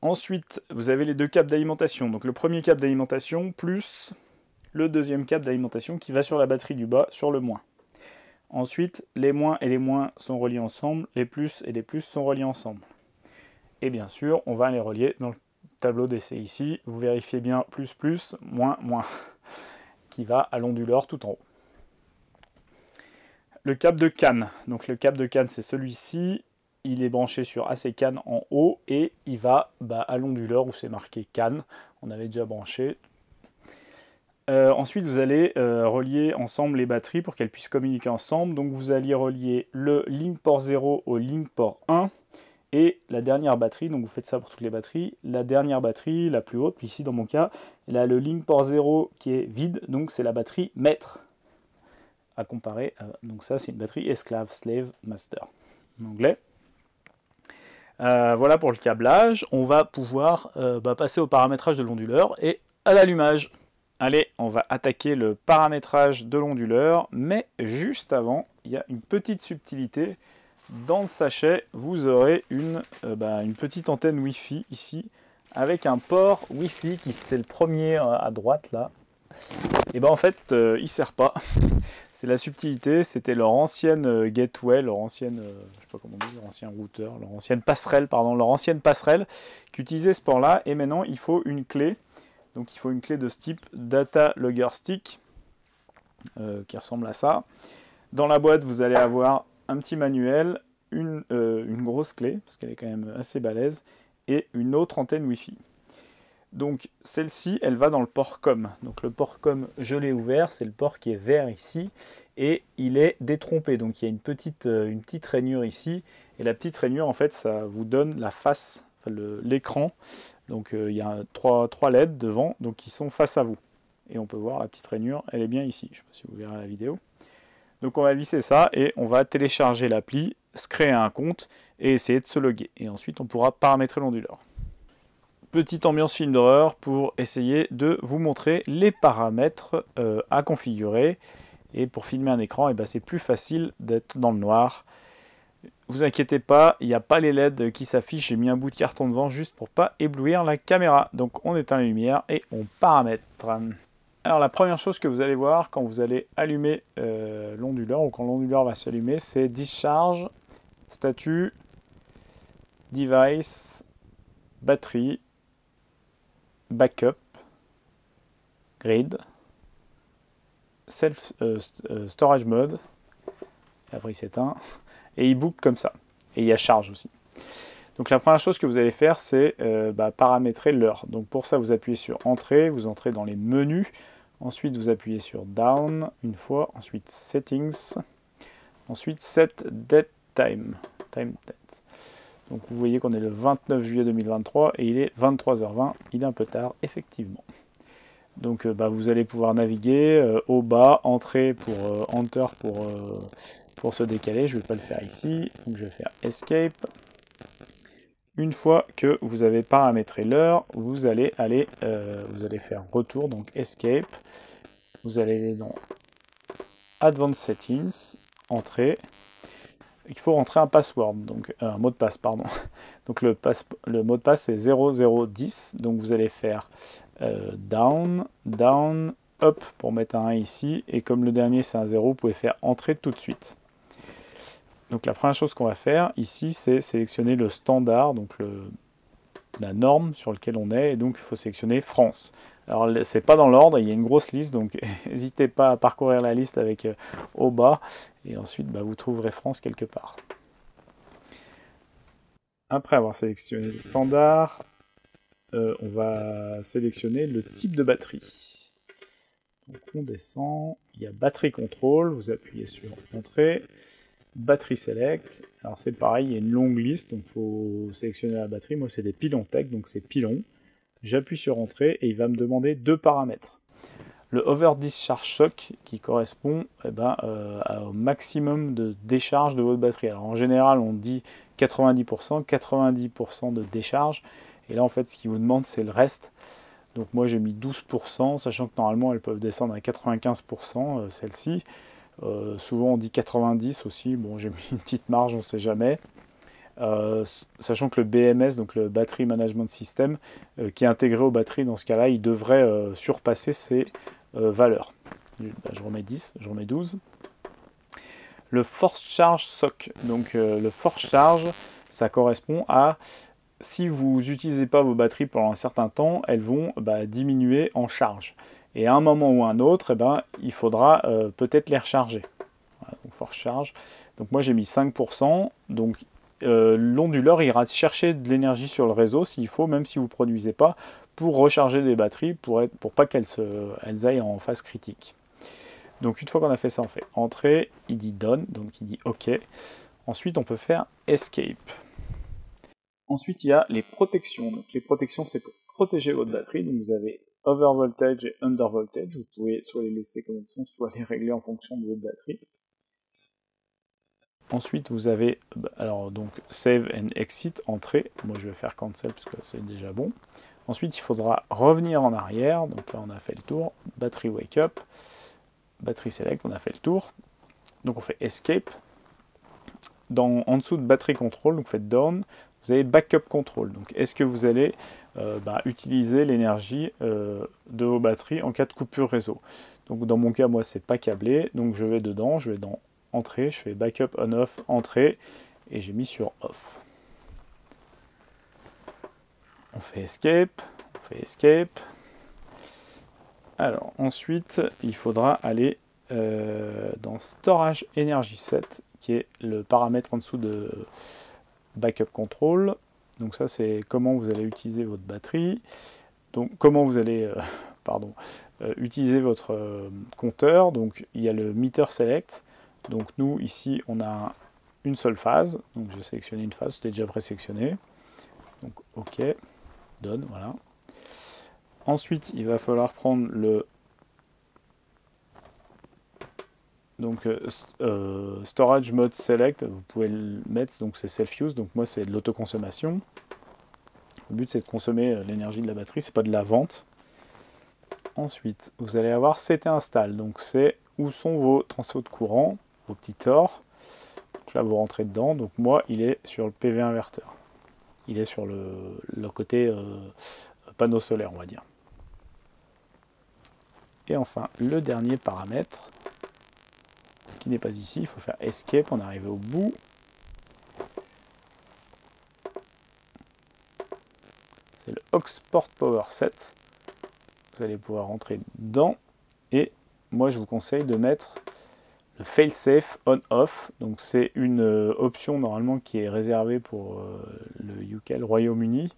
Ensuite, vous avez les 2 câbles d'alimentation. Donc le premier câble d'alimentation plus le deuxième câble d'alimentation qui va sur la batterie du bas, sur le moins. Ensuite, les moins et les moins sont reliés ensemble, les plus et les plus sont reliés ensemble. Et bien sûr, on va les relier dans le tableau d'essai ici. Vous vérifiez bien plus, plus, moins, moins, qui va à l'onduleur tout en haut. Le câble de canne. Donc le câble de canne, c'est celui-ci. Il est branché sur AC canne en haut et il va à l'onduleur où c'est marqué canne. On avait déjà branché. Ensuite, vous allez relier ensemble les batteries pour qu'elles puissent communiquer ensemble. Donc vous allez relier le link port 0 au link port 1 et la dernière batterie. Donc vous faites ça pour toutes les batteries. La dernière batterie, la plus haute, puis ici dans mon cas, il a le link port 0 qui est vide. Donc c'est la batterie maître. À comparer, donc ça c'est une batterie esclave, slave, master en anglais. Voilà pour le câblage. On va pouvoir passer au paramétrage de l'onduleur et à l'allumage. Allez, on va attaquer le paramétrage de l'onduleur, mais juste avant, il y a une petite subtilité. Dans le sachet, vous aurez une petite antenne Wi-Fi ici, avec un port Wi-Fi qui c'est le premier à droite là. Et en fait, il ne sert pas. C'est la subtilité, c'était leur ancienne gateway, leur ancienne, je sais pas comment on dit, leur ancien routeur, leur ancienne passerelle qui utilisait ce port-là. Et maintenant, il faut une clé. Donc il faut une clé de ce type Data Logger Stick qui ressemble à ça. Dans la boîte, vous allez avoir un petit manuel, une grosse clé, parce qu'elle est quand même assez balèze, et une autre antenne Wi-Fi. Donc celle-ci, elle va dans le port COM. Donc le port COM, je l'ai ouvert, c'est le port qui est vert ici, et il est détrompé. Donc il y a une petite rainure ici, et la petite rainure, en fait, ça vous donne la face, enfin, l'écran. Donc il y a trois LED devant, donc qui sont face à vous. Et on peut voir la petite rainure, elle est bien ici. Je ne sais pas si vous verrez la vidéo. Donc on va visser ça et on va télécharger l'appli, se créer un compte et essayer de se loguer. Et ensuite on pourra paramétrer l'onduleur. Petite ambiance film d'horreur pour essayer de vous montrer les paramètres à configurer. Et pour filmer un écran, c'est plus facile d'être dans le noir. Vous inquiétez pas, il n'y a pas les LED qui s'affichent. J'ai mis un bout de carton devant juste pour pas éblouir la caméra. Donc on éteint les lumières et on paramètre. Alors la première chose que vous allez voir quand vous allez allumer l'onduleur ou quand l'onduleur va s'allumer, c'est Discharge, Statut, Device, Batterie, Backup, Grid, Self Storage Mode. Et après il s'éteint. Et il book comme ça. Et il y a charge aussi. Donc la première chose que vous allez faire, c'est paramétrer l'heure. Donc pour ça, vous appuyez sur Entrée, vous entrez dans les menus. Ensuite, vous appuyez sur Down une fois. Ensuite, Settings. Ensuite, Set Date Time. Time Date. Donc vous voyez qu'on est le 29 juillet 2023 et il est 23h20. Il est un peu tard, effectivement. Donc vous allez pouvoir naviguer au bas, Entrée pour Enter pour se décaler. Je ne vais pas le faire ici. Donc je vais faire Escape. Une fois que vous avez paramétré l'heure, vous allez faire Retour, donc Escape. Vous allez aller dans Advanced Settings, Entrée. Il faut rentrer un password, donc un mot de passe, pardon. Donc le mot de passe c'est 0010. Donc vous allez faire down, down, up pour mettre un 1 ici. Et comme le dernier c'est un 0, vous pouvez faire Entrée tout de suite. Donc la première chose qu'on va faire ici, c'est sélectionner le standard, donc la norme sur laquelle on est, et donc il faut sélectionner France. Alors c'est pas dans l'ordre, il y a une grosse liste, donc n'hésitez pas à parcourir la liste avec au bas, et ensuite vous trouverez France quelque part. Après avoir sélectionné le standard, on va sélectionner le type de batterie. Donc on descend, il y a batterie contrôle, vous appuyez sur Entrée. Batterie select, alors c'est pareil, il y a une longue liste, donc il faut sélectionner la batterie. Moi c'est des pylons tech, donc c'est pylon. J'appuie sur Entrée et il va me demander deux paramètres. Le over discharge shock qui correspond au maximum de décharge de votre batterie. Alors en général on dit 90% de décharge, et là en fait ce qu'il vous demande c'est le reste. Donc moi j'ai mis 12%, sachant que normalement elles peuvent descendre à 95%, celle-ci. Souvent on dit 90 aussi, bon j'ai mis une petite marge, on ne sait jamais. Sachant que le BMS, donc le Battery Management System, qui est intégré aux batteries, dans ce cas-là, il devrait surpasser ces valeurs. Je remets 10, je remets 12. le Force Charge SOC. Donc le Force Charge, ça correspond à si vous n'utilisez pas vos batteries pendant un certain temps, elles vont diminuer en charge. Et à un moment ou un autre, il faudra peut-être les recharger. Voilà, donc Force Charge. Donc moi j'ai mis 5%. Donc l'onduleur ira chercher de l'énergie sur le réseau s'il faut, même si vous ne produisez pas, pour recharger des batteries, pour pas qu'elles aillent en phase critique. Donc une fois qu'on a fait ça, on fait Entrée, il dit Done, donc il dit OK. Ensuite on peut faire Escape. Ensuite il y a les protections. Donc les protections c'est pour protéger votre batterie. Donc vous avez Overvoltage et Undervoltage. Vous pouvez soit les laisser comme elles sont, soit les régler en fonction de votre batterie. Ensuite, vous avez alors donc Save and Exit, entrée. Moi, je vais faire Cancel parce que c'est déjà bon. Ensuite, il faudra revenir en arrière. Donc là, on a fait le tour. Battery Wake Up, Battery Select, on a fait le tour. Donc on fait Escape. En dessous de Battery Control, donc vous faites Down. Vous avez Backup Control. Donc est-ce que vous allez utiliser l'énergie de vos batteries en cas de coupure réseau? Donc dans mon cas, moi, c'est pas câblé. Donc je vais dedans, je vais dans Entrée, je fais Backup On-Off, Entrée, et j'ai mis sur Off. On fait Escape, on fait Escape. Alors ensuite, il faudra aller dans Storage Energy Set, qui est le paramètre en dessous de Backup Control. Donc ça, c'est comment vous allez utiliser votre batterie. Donc comment vous allez utiliser votre compteur. Donc il y a le Meter Select. Donc nous, ici, on a une seule phase. Donc j'ai sélectionné une phase, c'était déjà présélectionné. Donc OK, Done, voilà. Ensuite, il va falloir prendre le Storage Mode Select. Vous pouvez le mettre, donc c'est Self-Use. Donc moi, c'est de l'autoconsommation. Le but, c'est de consommer l'énergie de la batterie, c'est pas de la vente. Ensuite, vous allez avoir CT Install. Donc c'est où sont vos transferts de courant, vos petits tors. Donc là, vous rentrez dedans. Donc moi, il est sur le PV inverteur. Il est sur le côté panneau solaire, on va dire. Et enfin, le dernier paramètre, qui n'est pas ici, il faut faire Escape, on est arrivé au bout. C'est le Aux Power Set. Vous allez pouvoir rentrer dedans. Et moi, je vous conseille de mettre le Failsafe On-Off. Donc c'est une option normalement qui est réservée pour le UK, le Royaume-Uni.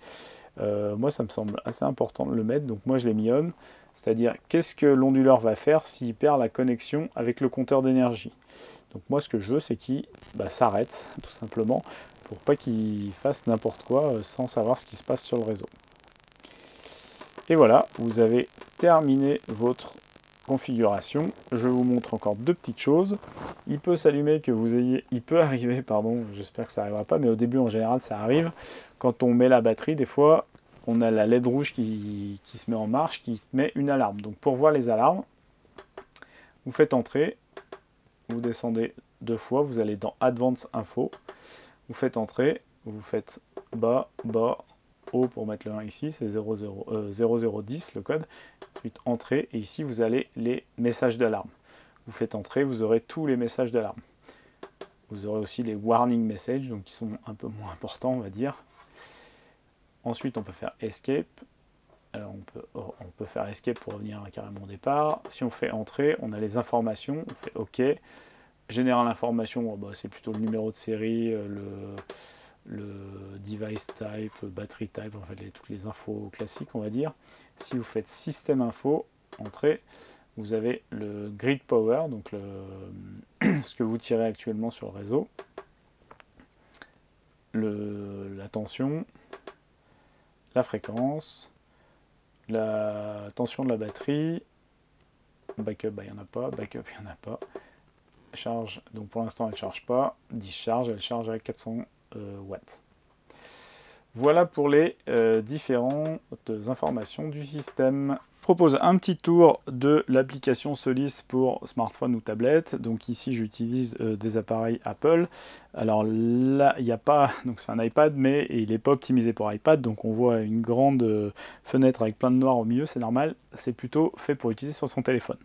Moi, ça me semble assez important de le mettre. Donc moi, je l'ai mis on. C'est-à-dire, qu'est-ce que l'onduleur va faire s'il perd la connexion avec le compteur d'énergie? Donc moi, ce que je veux, c'est qu'il s'arrête, tout simplement, pour pas qu'il fasse n'importe quoi sans savoir ce qui se passe sur le réseau. Et voilà, vous avez terminé votre configuration. Je vous montre encore deux petites choses. Il peut s'allumer que vous ayez... Il peut arriver, pardon, j'espère que ça n'arrivera pas, mais au début, en général, ça arrive. Quand on met la batterie, des fois, on a la LED rouge qui se met en marche, qui met une alarme. Donc pour voir les alarmes, vous faites entrer, vous descendez deux fois, vous allez dans Advanced Info, vous faites entrer, vous faites bas, bas, haut pour mettre le 1 ici, c'est 0010 le code, ensuite entrée, et ici vous avez les messages d'alarme. Vous faites entrer, vous aurez tous les messages d'alarme. Vous aurez aussi les warning messages, donc qui sont un peu moins importants, on va dire. Ensuite, on peut faire Escape. Alors, on peut faire Escape pour revenir carrément au départ. Si on fait Entrer, on a les informations. On fait OK. Général information, c'est plutôt le numéro de série, le device type, battery type, en fait, toutes les infos classiques, on va dire. Si vous faites Système info, Entrée, vous avez le grid power, donc ce que vous tirez actuellement sur le réseau. La tension, la fréquence, la tension de la batterie, backup, il n'y en a pas, backup, il n'y en a pas, charge, donc pour l'instant elle ne charge pas, discharge, elle charge à 400 watts. Voilà pour les différentes informations du système. Je propose un petit tour de l'application Solis pour smartphone ou tablette. Donc ici j'utilise des appareils Apple. Alors là il n'y a pas, donc c'est un iPad mais il n'est pas optimisé pour iPad, donc on voit une grande fenêtre avec plein de noir au milieu, c'est normal, c'est plutôt fait pour utiliser sur son téléphone.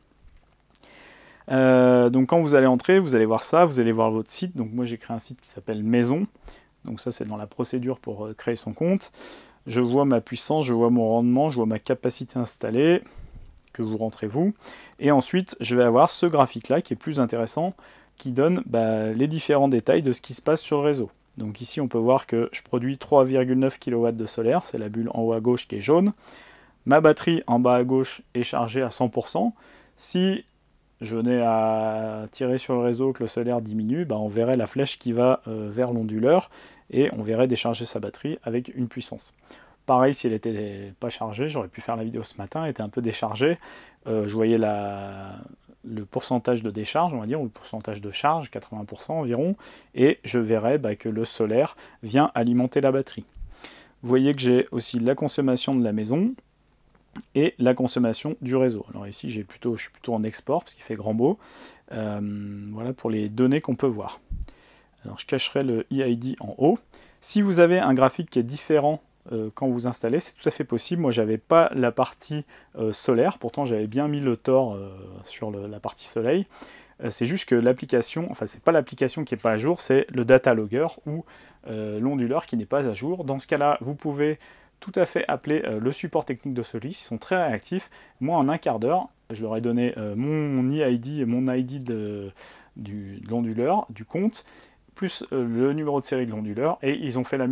Donc quand vous allez entrer, vous allez voir ça, vous allez voir votre site. Donc moi j'ai créé un site qui s'appelle Maison. Donc ça c'est dans la procédure pour créer son compte. Je vois ma puissance, je vois mon rendement, je vois ma capacité installée, que vous rentrez vous. Et ensuite je vais avoir ce graphique là qui est plus intéressant, qui donne les différents détails de ce qui se passe sur le réseau. Donc ici on peut voir que je produis 3,9 kW de solaire, c'est la bulle en haut à gauche qui est jaune. Ma batterie en bas à gauche est chargée à 100%. Si je venais à tirer sur le réseau, que le solaire diminue, on verrait la flèche qui va vers l'onduleur et on verrait décharger sa batterie avec une puissance. Pareil, si elle n'était pas chargée, j'aurais pu faire la vidéo ce matin, elle était un peu déchargée. Je voyais le pourcentage de décharge, on va dire, ou le pourcentage de charge, 80% environ, et je verrais que le solaire vient alimenter la batterie. Vous voyez que j'ai aussi la consommation de la maison, et la consommation du réseau. Alors ici, je suis plutôt en export, parce qu'il fait grand beau. Voilà pour les données qu'on peut voir. Alors je cacherai le EID en haut. Si vous avez un graphique qui est différent quand vous installez, c'est tout à fait possible. Moi, j'avais pas la partie solaire, pourtant j'avais bien mis le Tor sur la partie soleil. C'est juste que l'application, enfin c'est pas l'application qui n'est pas à jour, c'est le data logger ou l'onduleur qui n'est pas à jour. Dans ce cas-là, vous pouvez tout à fait appeler le support technique de Solis, ils sont très réactifs. Moi, en un quart d'heure, je leur ai donné mon EID et mon ID de l'onduleur, du compte, plus le numéro de série de l'onduleur, et ils ont fait la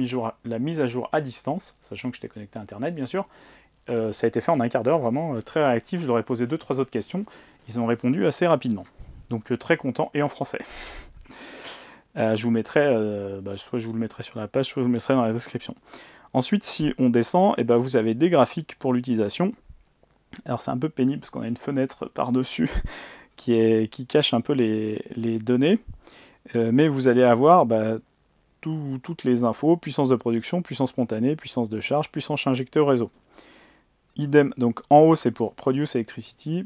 mise à jour à distance, sachant que j'étais connecté à Internet, bien sûr. Ça a été fait en un quart d'heure, vraiment très réactif. Je leur ai posé 2-3 autres questions, ils ont répondu assez rapidement. Donc très content, et en français. Je vous mettrai, soit je vous le mettrai sur la page, soit je vous le mettrai dans la description. Ensuite, si on descend, vous avez des graphiques pour l'utilisation. Alors c'est un peu pénible parce qu'on a une fenêtre par-dessus qui cache un peu les données. Mais vous allez avoir toutes les infos, puissance de production, puissance spontanée, puissance de charge, puissance injectée au réseau. Idem, donc en haut c'est pour Produce Electricity.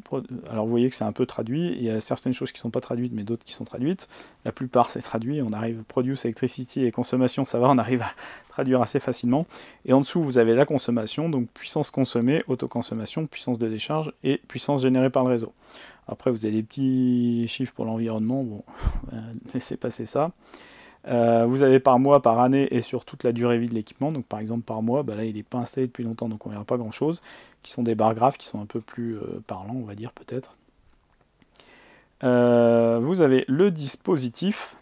Alors vous voyez que c'est un peu traduit, il y a certaines choses qui ne sont pas traduites mais d'autres qui sont traduites. La plupart c'est traduit, on arrive Produce Electricity et consommation, ça va, on arrive à traduire assez facilement. Et en dessous vous avez la consommation, donc puissance consommée, autoconsommation, puissance de décharge et puissance générée par le réseau. Après vous avez des petits chiffres pour l'environnement, bon, laissez passer ça. Vous avez par mois, par année et sur toute la durée vie de l'équipement. Donc par exemple par mois, là il n'est pas installé depuis longtemps donc on ne verra pas grand chose. Qui sont des barres graphes qui sont un peu plus parlants, on va dire peut-être. Vous avez le dispositif.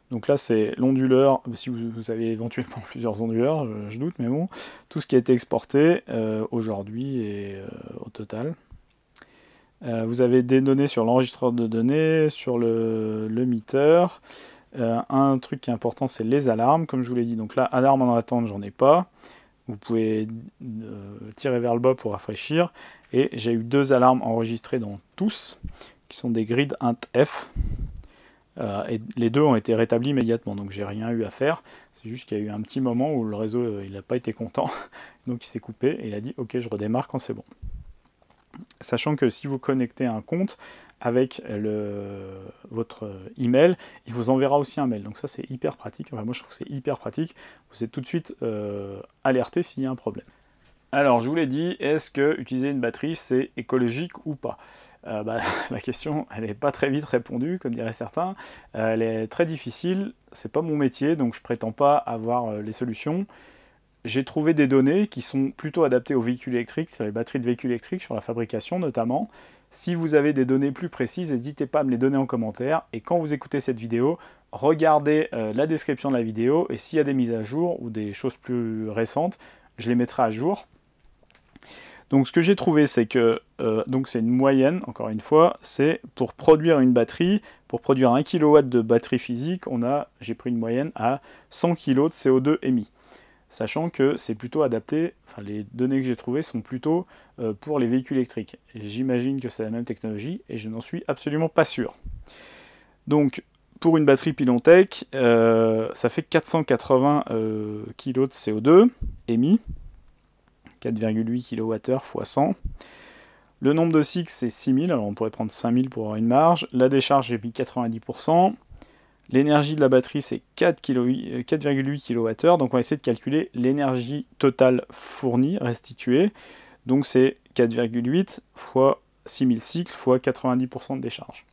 Donc là c'est l'onduleur, si vous avez éventuellement plusieurs onduleurs, je doute, mais bon. Tout ce qui a été exporté aujourd'hui et au total. Vous avez des données sur l'enregistreur de données, sur le meter. Un truc qui est important, c'est les alarmes, comme je vous l'ai dit. Donc là, alarme en attente, j'en ai pas. Vous pouvez tirer vers le bas pour rafraîchir. Et j'ai eu 2 alarmes enregistrées dans tous, qui sont des grid int F. Et les 2 ont été rétablis immédiatement, donc j'ai rien eu à faire. C'est juste qu'il y a eu un petit moment où le réseau il n'a pas été content, donc il s'est coupé et il a dit ok, je redémarre quand c'est bon. Sachant que si vous connectez un compte avec votre email, il vous enverra aussi un mail. Donc ça c'est hyper pratique. Enfin, moi je trouve que c'est hyper pratique. Vous êtes tout de suite alerté s'il y a un problème. Alors je vous l'ai dit, est-ce que utiliser une batterie c'est écologique ou pas? La question elle n'est pas très vite répondue, comme diraient certains. Elle est très difficile. C'est pas mon métier, donc je prétends pas avoir les solutions. J'ai trouvé des données qui sont plutôt adaptées aux véhicules électriques, sur les batteries de véhicules électriques, sur la fabrication notamment. Si vous avez des données plus précises, n'hésitez pas à me les donner en commentaire. Et quand vous écoutez cette vidéo, regardez la description de la vidéo. Et s'il y a des mises à jour ou des choses plus récentes, je les mettrai à jour. Donc ce que j'ai trouvé, c'est que c'est une moyenne, encore une fois, c'est pour produire une batterie, pour produire 1 kW de batterie physique, j'ai pris une moyenne à 100 kg de CO2 émis. Sachant que c'est plutôt adapté, enfin les données que j'ai trouvées sont plutôt pour les véhicules électriques. J'imagine que c'est la même technologie et je n'en suis absolument pas sûr. Donc pour une batterie Pilontech, ça fait 480 kg de CO2 émis, 4,8 kWh x 100. Le nombre de cycles c'est 6000, alors on pourrait prendre 5000 pour avoir une marge. La décharge j'ai mis 90%. L'énergie de la batterie, c'est 4,8 kWh, donc on va essayer de calculer l'énergie totale fournie, restituée. Donc c'est 4,8 fois 6000 cycles fois 90% de décharge.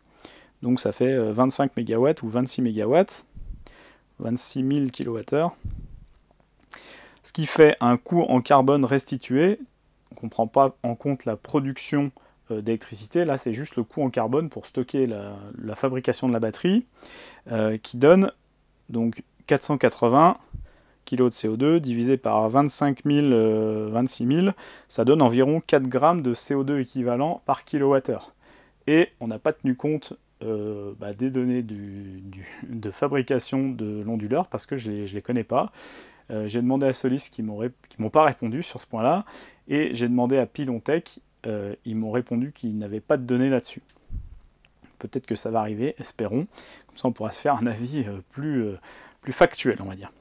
donc ça fait 25 MW ou 26 MW, 26 000 kWh, ce qui fait un coût en carbone restitué. Donc on ne prend pas en compte la production d'électricité, là c'est juste le coût en carbone pour stocker la fabrication de la batterie, qui donne donc 480 kg de CO2 divisé par 25 000, 26 000, ça donne environ 4 grammes de CO2 équivalent par kilowattheure. Et on n'a pas tenu compte des données de fabrication de l'onduleur parce que je ne les connais pas. J'ai demandé à Solis qui m'ont pas répondu sur ce point-là, et j'ai demandé à Pilontech, ils m'ont répondu qu'ils n'avaient pas de données là-dessus. Peut-être que ça va arriver, espérons. Comme ça, on pourra se faire un avis plus factuel, on va dire.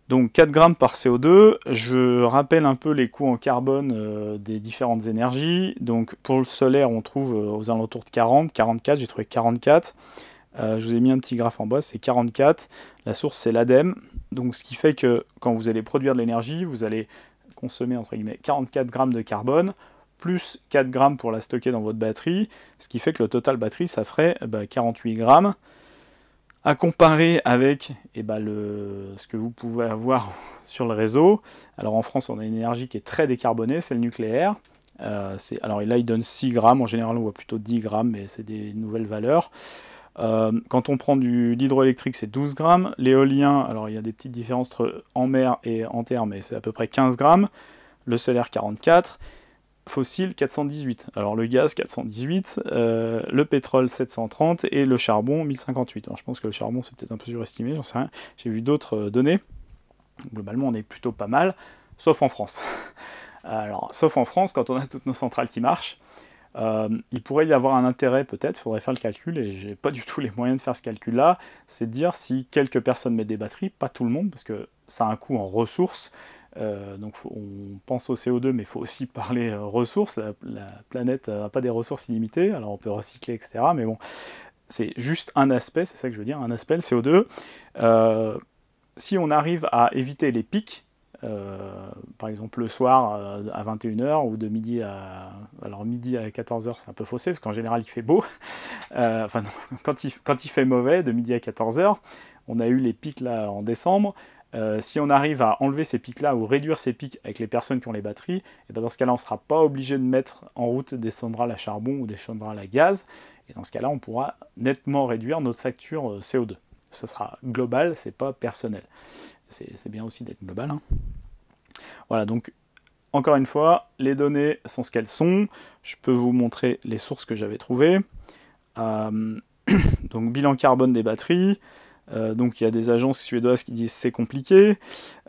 Donc 4 grammes par CO2, je rappelle un peu les coûts en carbone des différentes énergies. Donc pour le solaire, on trouve aux alentours de 40, 44, j'ai trouvé 44. Je vous ai mis un petit graphe en bas, c'est 44. La source, c'est l'ADEME. Donc ce qui fait que quand vous allez produire de l'énergie, vous allez consommer entre guillemets 44 grammes de carbone, plus 4 grammes pour la stocker dans votre batterie, ce qui fait que le total batterie, ça ferait 48 grammes. À comparer avec ce que vous pouvez avoir sur le réseau. Alors en France, on a une énergie qui est très décarbonée, c'est le nucléaire. Alors là, il donne 6 grammes, en général on voit plutôt 10 grammes, mais c'est des nouvelles valeurs. Quand on prend de l'hydroélectrique, c'est 12 grammes. L'éolien, alors il y a des petites différences entre en mer et en terre, mais c'est à peu près 15 grammes. Le solaire, 44. Fossile, 418. Alors le gaz, 418. Le pétrole, 730. Et le charbon, 1058. Alors je pense que le charbon, c'est peut-être un peu surestimé, j'en sais rien. J'ai vu d'autres données. Globalement, on est plutôt pas mal, sauf en France. Alors, sauf en France, quand on a toutes nos centrales qui marchent, il pourrait y avoir un intérêt peut-être, il faudrait faire le calcul, et j'ai pas du tout les moyens de faire ce calcul-là, c'est de dire si quelques personnes mettent des batteries, pas tout le monde, parce que ça a un coût en ressources, donc on pense au CO2, mais il faut aussi parler ressources, la planète n'a pas des ressources illimitées, alors on peut recycler, etc., mais bon, c'est juste un aspect, c'est ça que je veux dire, un aspect, le CO2. Si on arrive à éviter les pics, par exemple le soir à 21h ou de midi à... Alors midi à 14h c'est un peu faussé parce qu'en général il fait beau. Enfin non, quand il fait mauvais, de midi à 14h, on a eu les pics là en décembre. Si on arrive à enlever ces pics-là ou réduire ces pics avec les personnes qui ont les batteries, et ben dans ce cas-là on ne sera pas obligé de mettre en route des centrales à charbon ou des centrales à gaz. Et dans ce cas-là on pourra nettement réduire notre facture CO2. Ça sera global, c'est pas personnel. C'est bien aussi d'être global. Hein. Voilà, donc encore une fois, les données sont ce qu'elles sont. Je peux vous montrer les sources que j'avais trouvées. Donc bilan carbone des batteries. Donc il y a des agences suédoises qui disent c'est compliqué.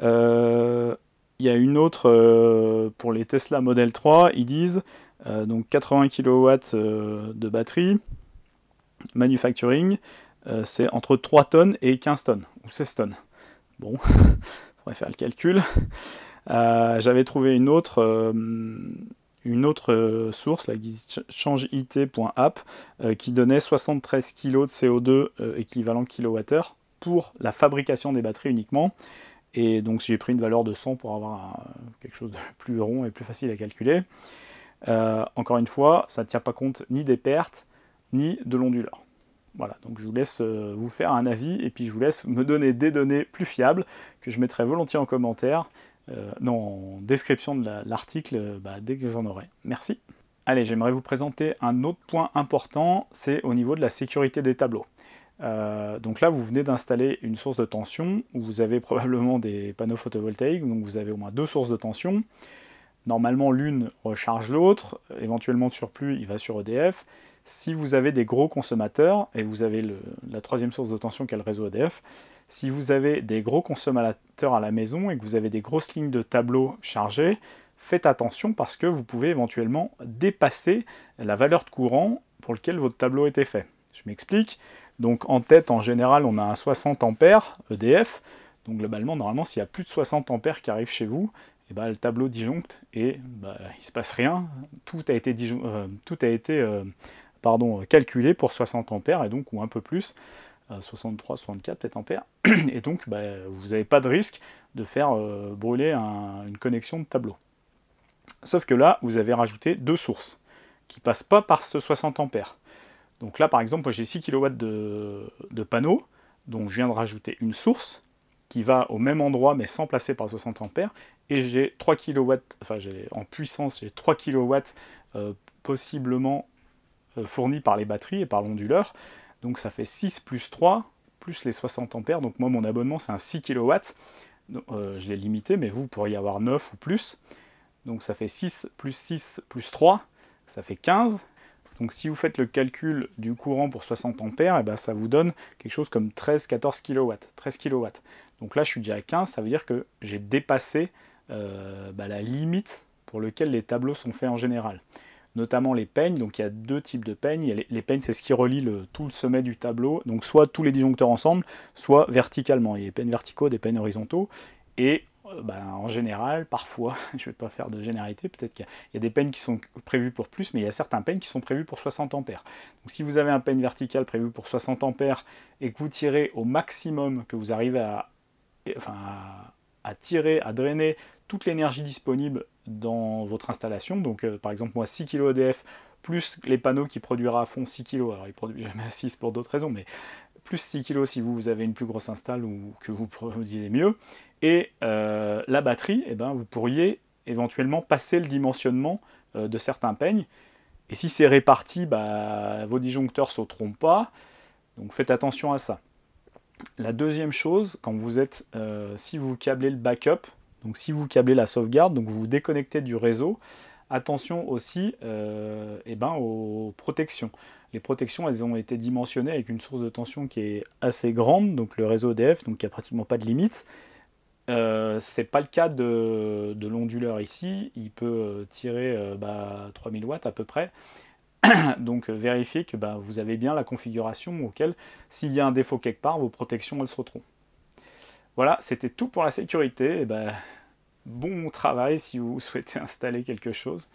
Il y a une autre pour les Tesla Model 3, ils disent donc 80 kW de batterie, manufacturing, c'est entre 3 tonnes et 15 tonnes, ou 16 tonnes. Bon, il faudrait faire le calcul. J'avais trouvé une autre source, la changeIT.app, qui donnait 73 kg de CO2 équivalent kilowattheure pour la fabrication des batteries uniquement. Et donc j'ai pris une valeur de 100 pour avoir quelque chose de plus rond et plus facile à calculer. Encore une fois, ça ne tient pas compte ni des pertes, ni de l'onduleur. Voilà, donc je vous laisse vous faire un avis, et puis je vous laisse me donner des données plus fiables, que je mettrai volontiers en commentaire, en description de l'article, dès que j'en aurai. Merci. Allez, j'aimerais vous présenter un autre point important, c'est au niveau de la sécurité des tableaux. Donc là, vous venez d'installer une source de tension, où vous avez probablement des panneaux photovoltaïques, donc vous avez au moins 2 sources de tension. Normalement, l'une recharge l'autre, éventuellement de surplus, il va sur EDF. Si vous avez des gros consommateurs, et vous avez la troisième source de tension qui est le réseau EDF, si vous avez des gros consommateurs à la maison et que vous avez des grosses lignes de tableaux chargées, faites attention parce que vous pouvez éventuellement dépasser la valeur de courant pour laquelle votre tableau était fait. Je m'explique. Donc en tête, en général, on a un 60 ampères EDF. Donc globalement, normalement, s'il y a plus de 60 ampères qui arrivent chez vous, le tableau disjoncte et il ne se passe rien. Tout a été calculé pour 60 ampères, et donc, ou un peu plus, 63, 64 peut-être ampères, et donc vous n'avez pas de risque de faire brûler une connexion de tableau. Sauf que là, vous avez rajouté 2 sources, qui ne passent pas par ce 60 ampères. Donc là, par exemple, j'ai 6 kW de panneau, donc je viens de rajouter une source qui va au même endroit, mais sans passer par 60 ampères, et j'ai 3 kW, enfin en puissance, j'ai 3 kW possiblement fournis par les batteries et par l'onduleur. Donc ça fait 6 plus 3, plus les 60 ampères. Donc moi, mon abonnement, c'est un 6 kW. Donc, je l'ai limité, mais vous pourriez avoir 9 ou plus. Donc ça fait 6 plus 3, ça fait 15. Donc si vous faites le calcul du courant pour 60 ampères, et ben, ça vous donne quelque chose comme 13-14 kW. 13 kW. Donc là, je suis déjà à 15, ça veut dire que j'ai dépassé la limite pour laquelle les tableaux sont faits en général. Notamment les peignes, donc il y a deux types de peignes. Il y a les peignes, c'est ce qui relie tout le sommet du tableau, donc soit tous les disjoncteurs ensemble, soit verticalement. Il y a des peignes verticaux, des peignes horizontaux, et en général, parfois, je ne vais pas faire de généralité, peut-être qu'il y a des peignes qui sont prévues pour plus, mais il y a certains peignes qui sont prévus pour 60 ampères. Donc si vous avez un peigne vertical prévu pour 60 ampères et que vous tirez au maximum, que vous arrivez à tirer, à drainer toute l'énergie disponible dans votre installation, donc par exemple moi 6 kg EDF plus les panneaux qui produira à fond 6 kg, alors ils ne produisent jamais à 6 pour d'autres raisons, mais plus 6 kg si vous avez une plus grosse install ou que vous produisez mieux, et la batterie, vous pourriez éventuellement passer le dimensionnement de certains peignes, et si c'est réparti, vos disjoncteurs sauteront pas, donc faites attention à ça. La deuxième chose, quand vous êtes, si vous câblez le backup, donc si vous câblez la sauvegarde, donc vous vous déconnectez du réseau, attention aussi aux protections. Les protections, elles ont été dimensionnées avec une source de tension qui est assez grande, donc le réseau EDF, donc il n'y a pratiquement pas de limite. C'est pas le cas de l'onduleur ici, il peut tirer 3000 watts à peu près. Donc vérifiez que vous avez bien la configuration auquel, s'il y a un défaut quelque part, vos protections elles sauteront. Voilà, c'était tout pour la sécurité. Bon travail si vous souhaitez installer quelque chose.